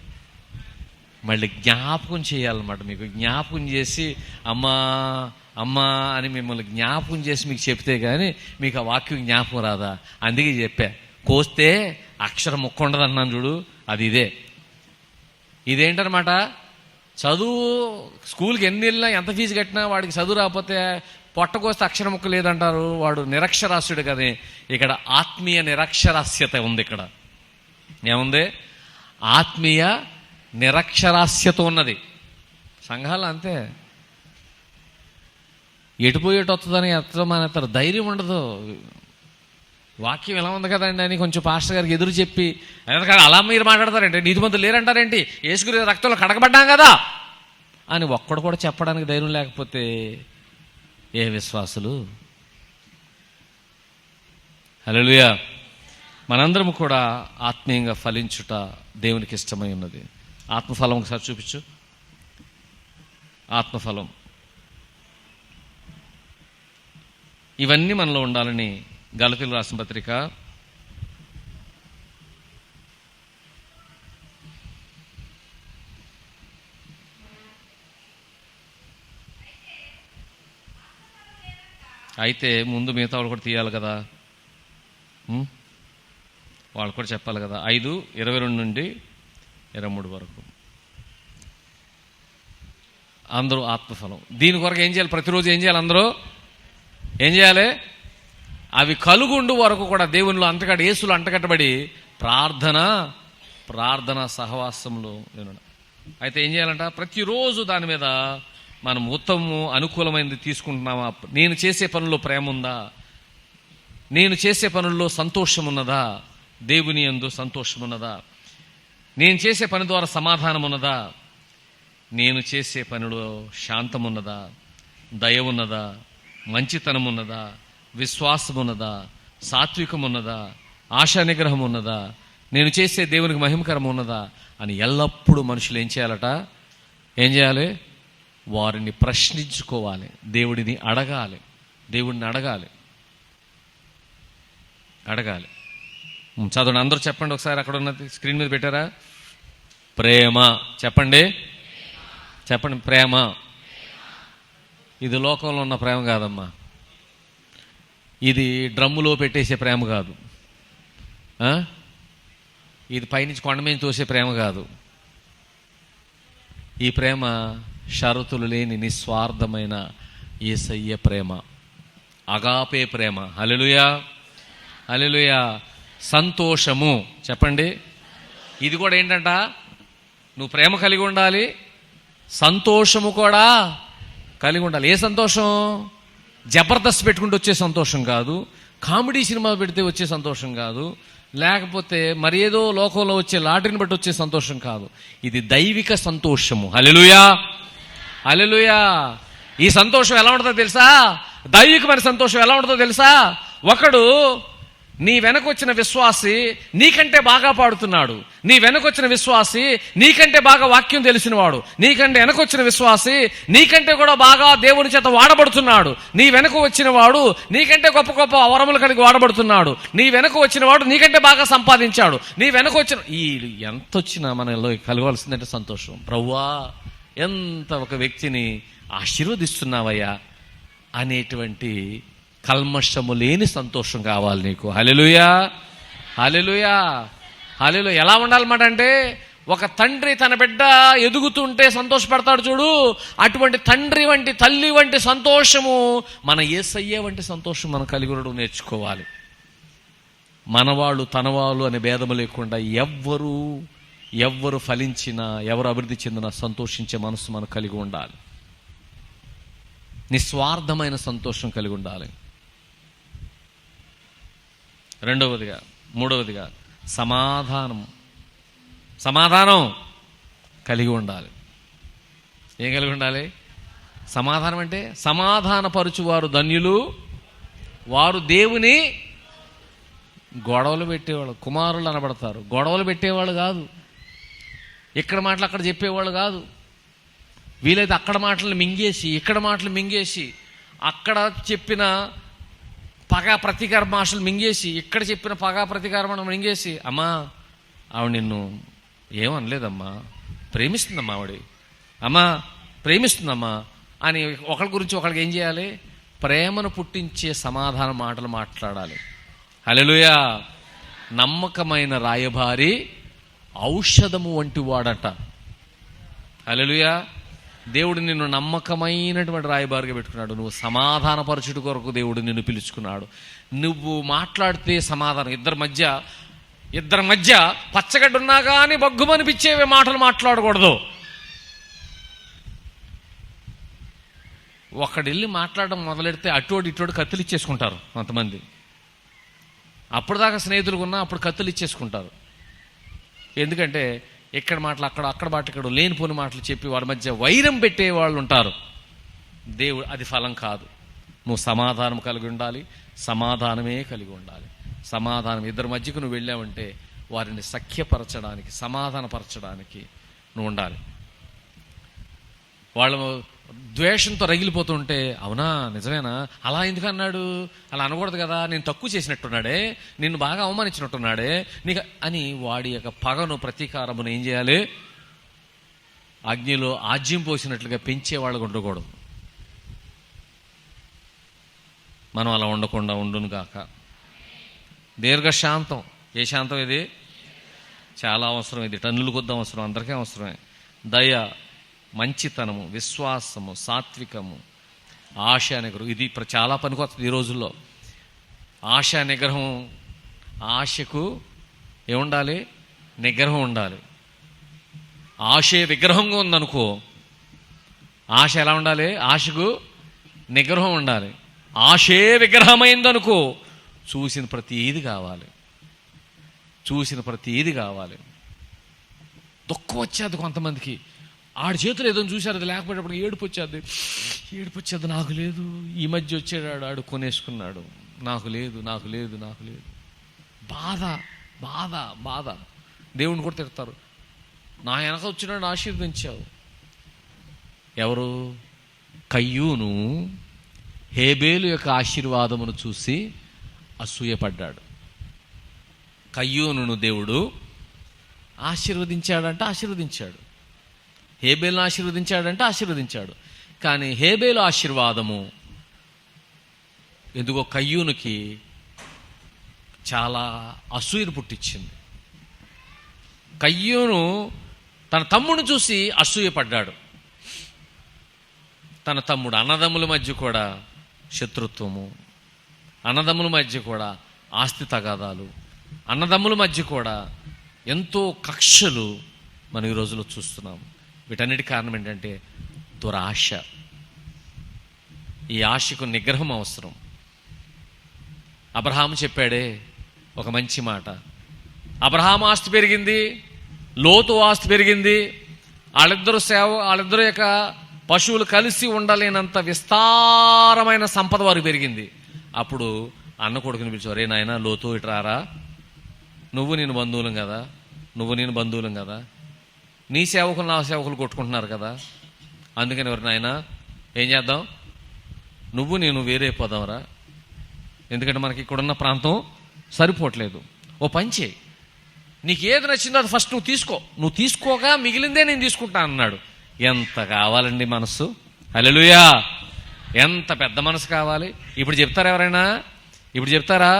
మళ్ళీ జ్ఞాపకం చేయాలన్నమాట. మీకు జ్ఞాపకం చేసి అమ్మా అమ్మా అని మిమ్మల్ని జ్ఞాపకం చేసి మీకు చెప్తే కానీ మీకు ఆ వాక్యం జ్ఞాపకం రాదా? అందుకే చెప్పా, కోస్తే అక్షరం ముక్క ఉండదు అన్నాను చూడు, అది ఇదేంటనమాట. చదువు స్కూల్కి ఎన్ని వెళ్ళినా ఎంత ఫీజు కట్టినా వాడికి చదువు రాకపోతే పొట్టకోస్తే అక్షరం ముక్క లేదంటారు, వాడు నిరక్షరాస్యుడు కదా. ఇక్కడ ఆత్మీయ నిరక్షరాస్యత ఉంది. ఇక్కడ ఏముంది? ఆత్మీయ నిరక్షరాస్యత ఉన్నది. సంఘాలు అంతే, ఎటుపోయేటు వస్తుందని ఎత్తమానేస్తారు, ధైర్యం ఉండదు. వాక్యం ఎలా ఉంది కదండి అని కొంచెం పాస్టర్ గారికి ఎదురు చెప్పి, అలా మీరు మాట్లాడతారేంటి, నీతిమంతులు లేరంటారేంటి, యేసుక్రీస్తు రక్తంలో కడగబడ్డాం కదా అని ఒక్కడు కూడా చెప్పడానికి ధైర్యం లేకపోతే ఏ విశ్వాసులు? హల్లెలూయా. మనందరము కూడా ఆత్మీయంగా ఫలించుట దేవునికి ఇష్టమై ఉన్నది. ఆత్మఫలం ఒకసారి చూపించు. ఆత్మఫలం ఇవన్నీ మనలో ఉండాలని గలతీయులకు రాసిన పత్రిక 5 అయితే ముందు మిగతా వాళ్ళు కూడా తీయాలి కదా, వాళ్ళు కూడా చెప్పాలి కదా. 5:22 నుండి 23 వరకు అందరూ ఆత్మఫలం. దీని కొరకు ఏం చేయాలి? ప్రతిరోజు ఏం చేయాలి? అందరూ ఏం చేయాలి? అవి కలుగుండు వరకు కూడా దేవునిలో యేసులో అంటకట్టబడి ప్రార్థన సహవాసంలో వినడం. అయితే ఏం చేయాలంట? ప్రతిరోజు దాని మీద మనం ఉత్తమము అనుకూలమైనది తీసుకుంటున్నామా? నేను చేసే పనుల్లో ప్రేమ ఉందా? నేను చేసే పనుల్లో సంతోషం ఉన్నదా? దేవుని యందు సంతోషం ఉన్నదా? నేను చేసే పని ద్వారా సమాధానం ఉన్నదా? నేను చేసే పనిలో శాంతం ఉన్నదా? దయ ఉన్నదా? మంచితనం ఉన్నదా? విశ్వాసం ఉన్నదా? సాత్వికం ఉన్నదా? ఆశా నిగ్రహం ఉన్నదా? నేను చేసే దేవునికి మహిమకరం ఉన్నదా అని ఎల్లప్పుడూ మనుషులు ఏం చేయాలట? ఏం చేయాలి? వారిని ప్రశ్నించుకోవాలి, దేవుడిని అడగాలి, దేవుడిని అడగాలి. చదవండి, అందరూ చెప్పండి ఒకసారి. అక్కడ ఉన్నది స్క్రీన్ మీద పెట్టారా? ప్రేమ చెప్పండి, ప్రేమ. ఇది లోకంలో ఉన్న ప్రేమ కాదమ్మా, ఇది డ్రమ్ములో పెట్టేసే ప్రేమ కాదు, ఇది పైనుంచి కొండ మీద తోసే ప్రేమ కాదు. ఈ ప్రేమ షరతులు లేని నిస్వార్థమైన యేసయ్య ప్రేమ, అగాపే ప్రేమ. హల్లెలూయా, హల్లెలూయా. సంతోషము చెప్పండి. ఇది కూడా ఏంటంట? నువ్వు ప్రేమ కలిగి ఉండాలి, సంతోషము కూడా కలిగి ఉండాలి. ఏ సంతోషం? జబర్దస్త్ పెట్టుకుంటూ వచ్చే సంతోషం కాదు, కామెడీ సినిమా పెడితే వచ్చే సంతోషం కాదు, లేకపోతే మరి ఏదో లోకంలో వచ్చే లాటరీని బట్టి వచ్చే సంతోషం కాదు. ఇది దైవిక సంతోషము. హల్లెలూయా, హల్లెలూయా. ఈ సంతోషం ఎలా ఉంటుందో తెలుసా? దైవికమైన సంతోషం ఎలా ఉంటుందో తెలుసా? ఒకడు నీ వెనకొచ్చిన విశ్వాసి నీకంటే బాగా పాడుతున్నాడు, నీ వెనకొచ్చిన విశ్వాసి నీకంటే బాగా వాక్యం తెలిసినవాడు, నీకంటే వెనకొచ్చిన విశ్వాసి నీకంటే కూడా బాగా దేవుని చేత వాడబడుతున్నాడు, నీ వెనక వచ్చిన వాడు నీకంటే గొప్ప గొప్ప వరములు కలిగి వాడబడుతున్నాడు, నీ వెనక వచ్చిన వాడు నీకంటే బాగా సంపాదించాడు, నీ వెనక వచ్చిన ఎంత వచ్చినా మనలో కలగాల్సిందంటే సంతోషం. ప్రభువా, ఎంత ఒక వ్యక్తిని ఆశీర్వదిస్తున్నావయ్యా అనేటువంటి కల్మషము లేని సంతోషం కావాలి నీకు. హల్లెలూయా, హల్లెలూయా, హల్లెలూయా. ఎలా ఉండాలన్నమాట అంటే, ఒక తండ్రి తన బిడ్డ ఎదుగుతుంటే సంతోషపడతాడు చూడు, అటువంటి తండ్రి వంటి తల్లి వంటి సంతోషము మన యేసయ్య వంటి సంతోషం మనం కలిగి ఉండడం నేర్చుకోవాలి. మనవాళ్ళు తనవాళ్ళు అనే భేదము లేకుండా ఎవ్వరు ఫలించినా, ఎవరు అభివృద్ధి చెందినా సంతోషించే మనసు మనం కలిగి ఉండాలి. నిస్వార్థమైన సంతోషం కలిగి ఉండాలి. మూడవదిగా సమాధానం కలిగి ఉండాలి. ఏం కలిగి ఉండాలి? సమాధానం అంటే సమాధానపరుచువారు ధన్యులు, వారు దేవుని గొడవలు పెట్టేవాళ్ళు కుమారులు అనబడతారు. గొడవలు పెట్టేవాళ్ళు కాదు, ఇక్కడ మాటలు అక్కడ చెప్పేవాళ్ళు కాదు. వీలైతే అక్కడ మాటలు మింగేసి ఇక్కడ మాటలు మింగేసి, అక్కడ చెప్పిన పగా ప్రతీకార భాషలు మింగేసి ఇక్కడ చెప్పిన పగా ప్రతీకార మనం మింగేసి, అమ్మా ఆవిడ నిన్ను ఏమనలేదమ్మా, ప్రేమిస్తుందమ్మా, అమ్మా ప్రేమిస్తుందమ్మా అని ఒకరి గురించి ఒకరికి ఏం చేయాలి? ప్రేమను పుట్టించే సమాధాన మాటలు మాట్లాడాలి. హల్లెలూయా. నమ్మకమైన రాయబారి ఔషధము వంటి వాడట. హల్లెలూయా. దేవుడు నిన్ను నమ్మకమైనటువంటి రాయబారిగా పెట్టుకున్నాడు. నువ్వు సమాధానపరచుడు కొరకు దేవుడు నిన్ను పిలుచుకున్నాడు. నువ్వు మాట్లాడితే సమాధానం. ఇద్దరి మధ్య పచ్చగడ్డ ఉన్నా కానీ బగ్గుమనిపించేవే మాటలు మాట్లాడకూడదు. ఒకడెళ్ళి మాట్లాడడం మొదలెడితే అటోడు ఇటోడు కత్తులు ఇచ్చేసుకుంటారు కొంతమంది. అప్పుడు దాకా స్నేహితులు ఉన్నా అప్పుడు కత్తులు ఇచ్చేసుకుంటారు. ఎందుకంటే ఎక్కడ మాటలు అక్కడ మాటలు ఇక్కడ లేనిపోని మాటలు చెప్పి వారి మధ్య వైరం పెట్టే వాళ్ళు ఉంటారు. దేవుడు అది ఫలం కాదు. నువ్వు సమాధానం కలిగి ఉండాలి, సమాధానమే కలిగి ఉండాలి. సమాధానం ఇద్దరి మధ్యకు నువ్వు వెళ్ళావంటే వారిని సఖ్యపరచడానికి, సమాధానపరచడానికి నువ్వు ఉండాలి. వాళ్ళు ద్వేషంతో రగిలిపోతుంటే, అవునా నిజమేనా, అలా ఎందుకు అన్నాడు, అలా అనకూడదు కదా, నేను తక్కువ చేసినట్టున్నాడే, నిన్ను బాగా అవమానించినట్టున్నాడే నీకు అని వాడి యొక్క పగను ప్రతీకారమును ఏం చేయాలి? అగ్నిలో ఆజ్యం పోసినట్లుగా పెంచేవాళ్ళకు ఉండకూడదు. మనం అలా ఉండకుండా ఉండును గాక. దీర్ఘశాంతం. ఏ శాంతం ఇది? చాలా అవసరం. ఇది టన్నులు కొద్ది అవసరం, అందరికీ అవసరమే. దయ, మంచితనము, విశ్వాసము, సాత్వికము, ఆశా నిగ్రహం. ఇది చాలా పనికొస్తుంది ఈ రోజుల్లో. ఆశా నిగ్రహం. ఆశకు ఏముండాలి? నిగ్రహం ఉండాలి. ఆశే విగ్రహంగా ఉందనుకో, ఆశ ఎలా ఉండాలి? ఆశకు నిగ్రహం ఉండాలి. ఆశే విగ్రహమైందనుకో, చూసిన ప్రతీది కావాలి. దుఃఖం వచ్చేది కొంతమందికి. ఆడి చేతులు ఏదో చూశారు, అది లేకపోయేటప్పుడు ఏడుపు వచ్చేది. నాకు లేదు. ఈ మధ్య వచ్చాడు ఆడు కొనేసుకున్నాడు, నాకు లేదు. బాధ. దేవుని కూడా తిడతారు. నా వెనక వచ్చినాడు ఆశీర్వదించావు. ఎవరు? కయ్యూను హేబేలు యొక్క ఆశీర్వాదమును చూసి అసూయపడ్డాడు. కయ్యూనును దేవుడు ఆశీర్వదించాడు. హేబేలును ఆశీర్వదించాడు. కానీ హేబేలు ఆశీర్వాదము ఎందుకో కయ్యూనుకి చాలా అసూయను పుట్టించింది. కయ్యూను తన తమ్ముడిని చూసి అసూయపడ్డాడు. తన తమ్ముడు, అన్నదమ్ముల మధ్య కూడా శత్రుత్వము, అన్నదమ్ముల మధ్య కూడా ఆస్తి తగాదాలు, అన్నదమ్ముల మధ్య కూడా ఎంతో కక్షలు మనం ఈ రోజులో చూస్తున్నాం. వీటన్నిటి కారణం ఏంటంటే దురాశ. ఈ ఆశకు నిగ్రహం అవసరం. అబ్రహాము చెప్పాడే ఒక మంచి మాట. అబ్రహాము ఆస్తి పెరిగింది, లోతు ఆస్తి పెరిగింది, వాళ్ళిద్దరు యొక్క పశువులు కలిసి ఉండలేనంత విస్తారమైన సంపద వారికి పెరిగింది. అప్పుడు అన్న కొడుకుని పిలిచారు, రే నాయన లోతు ఇట్రారా, నువ్వు నేను బంధువులం కదా, నీ సేవకులు నా సేవకులు కొట్టుకుంటున్నారు కదా, అందుకని ఎవరు నాయన ఏం చేద్దాం, నువ్వు నేను వేరే పోదాంరా, ఎందుకంటే మనకి ఇక్కడున్న ప్రాంతం సరిపోవట్లేదు. ఓ పని చేయి, నీకు ఏది నచ్చిందో అది ఫస్ట్ నువ్వు తీసుకోగా మిగిలిందే నేను తీసుకుంటా అన్నాడు. ఎంత కావాలండి మనస్సు! హల్లెలూయా! ఎంత పెద్ద మనసు కావాలి! ఇప్పుడు చెప్తారా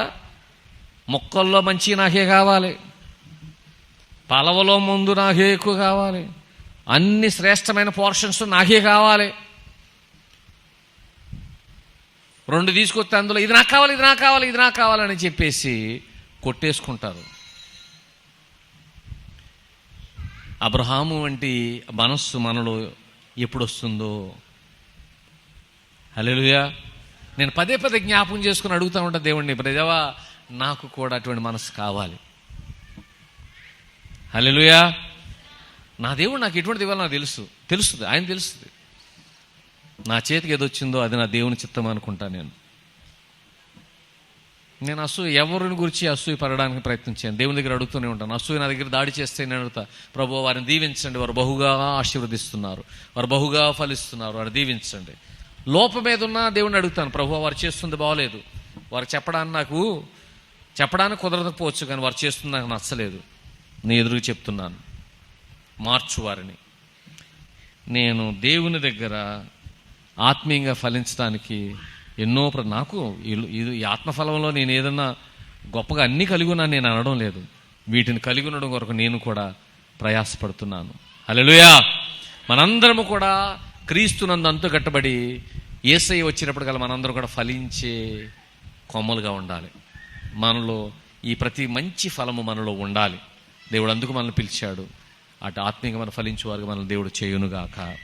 మొక్కల్లో మంచి నాకే కావాలి, పలవలో ముందు నాకే ఎక్కువ కావాలి, అన్ని శ్రేష్టమైన పోర్షన్స్ నాకే కావాలి. 2 తీసుకొస్తే అందులో ఇది నాకు కావాలని చెప్పేసి కొట్టేసుకుంటారు. అబ్రహాము వంటి మనస్సు మనలో ఎప్పుడు వస్తుందో! హల్లెలూయా! నేను పదే జ్ఞాపకం చేసుకుని అడుగుతూ ఉంటా దేవుణ్ణి, దేవా నాకు కూడా అటువంటి మనసు కావాలి. హల్లెలూయా. నా దేవుడు నాకు ఎటువంటిది ఇవ్వాలో నాకు తెలుస్తుంది, ఆయన తెలుస్తుంది. నా చేతికి ఏదొచ్చిందో అది నా దేవుని చిత్తం అనుకుంటా. నేను ఎవరిని గురించి అసూయ పడడానికి ప్రయత్నించాను. దేవుని దగ్గర అడుగుతూనే ఉంటాను. అసూయ నా దగ్గర దాడి చేస్తే నేను అడుగుతా, ప్రభువా వారిని దీవించండి, వారు బహుగా ఆశీర్వదిస్తున్నారు, వారు బహుగా ఫలిస్తున్నారు, వారు దీవించండి. లోపం ఏదున్నా దేవుడిని అడుగుతాను, ప్రభువా వారు చేస్తుంది బాగోలేదు, వారు చెప్పడానికి కుదరకపోవచ్చు, కానీ వారు చేస్తుంది నాకు నచ్చలేదు, నీ ఎదురుగా చెప్తున్నాను, మార్చు వారిని. నేను దేవుని దగ్గర ఆత్మీయంగా ఫలించడానికి ఎన్నో నాకు ఈ ఆత్మఫలంలో నేను ఏదన్నా గొప్పగా అన్నీ కలిగి ఉన్నాను నేను అనడం లేదు. వీటిని కలిగి ఉండడం కొరకు నేను కూడా ప్రయాసపడుతున్నాను. హల్లెలూయా. మనందరము కూడా క్రీస్తునందు అంతుకట్టబడి యేసయ్య వచ్చినప్పటికల్లా మనందరం కూడా ఫలించే కొమ్మలుగా ఉండాలి. మనలో ఈ ప్రతి మంచి ఫలము మనలో ఉండాలి. దేవుడు అందుకు మనల్ని పిలిచాడు. అటు ఆత్మీయంగా మనం ఫలించే వారికి మనల్ని దేవుడు చేయునుగాక.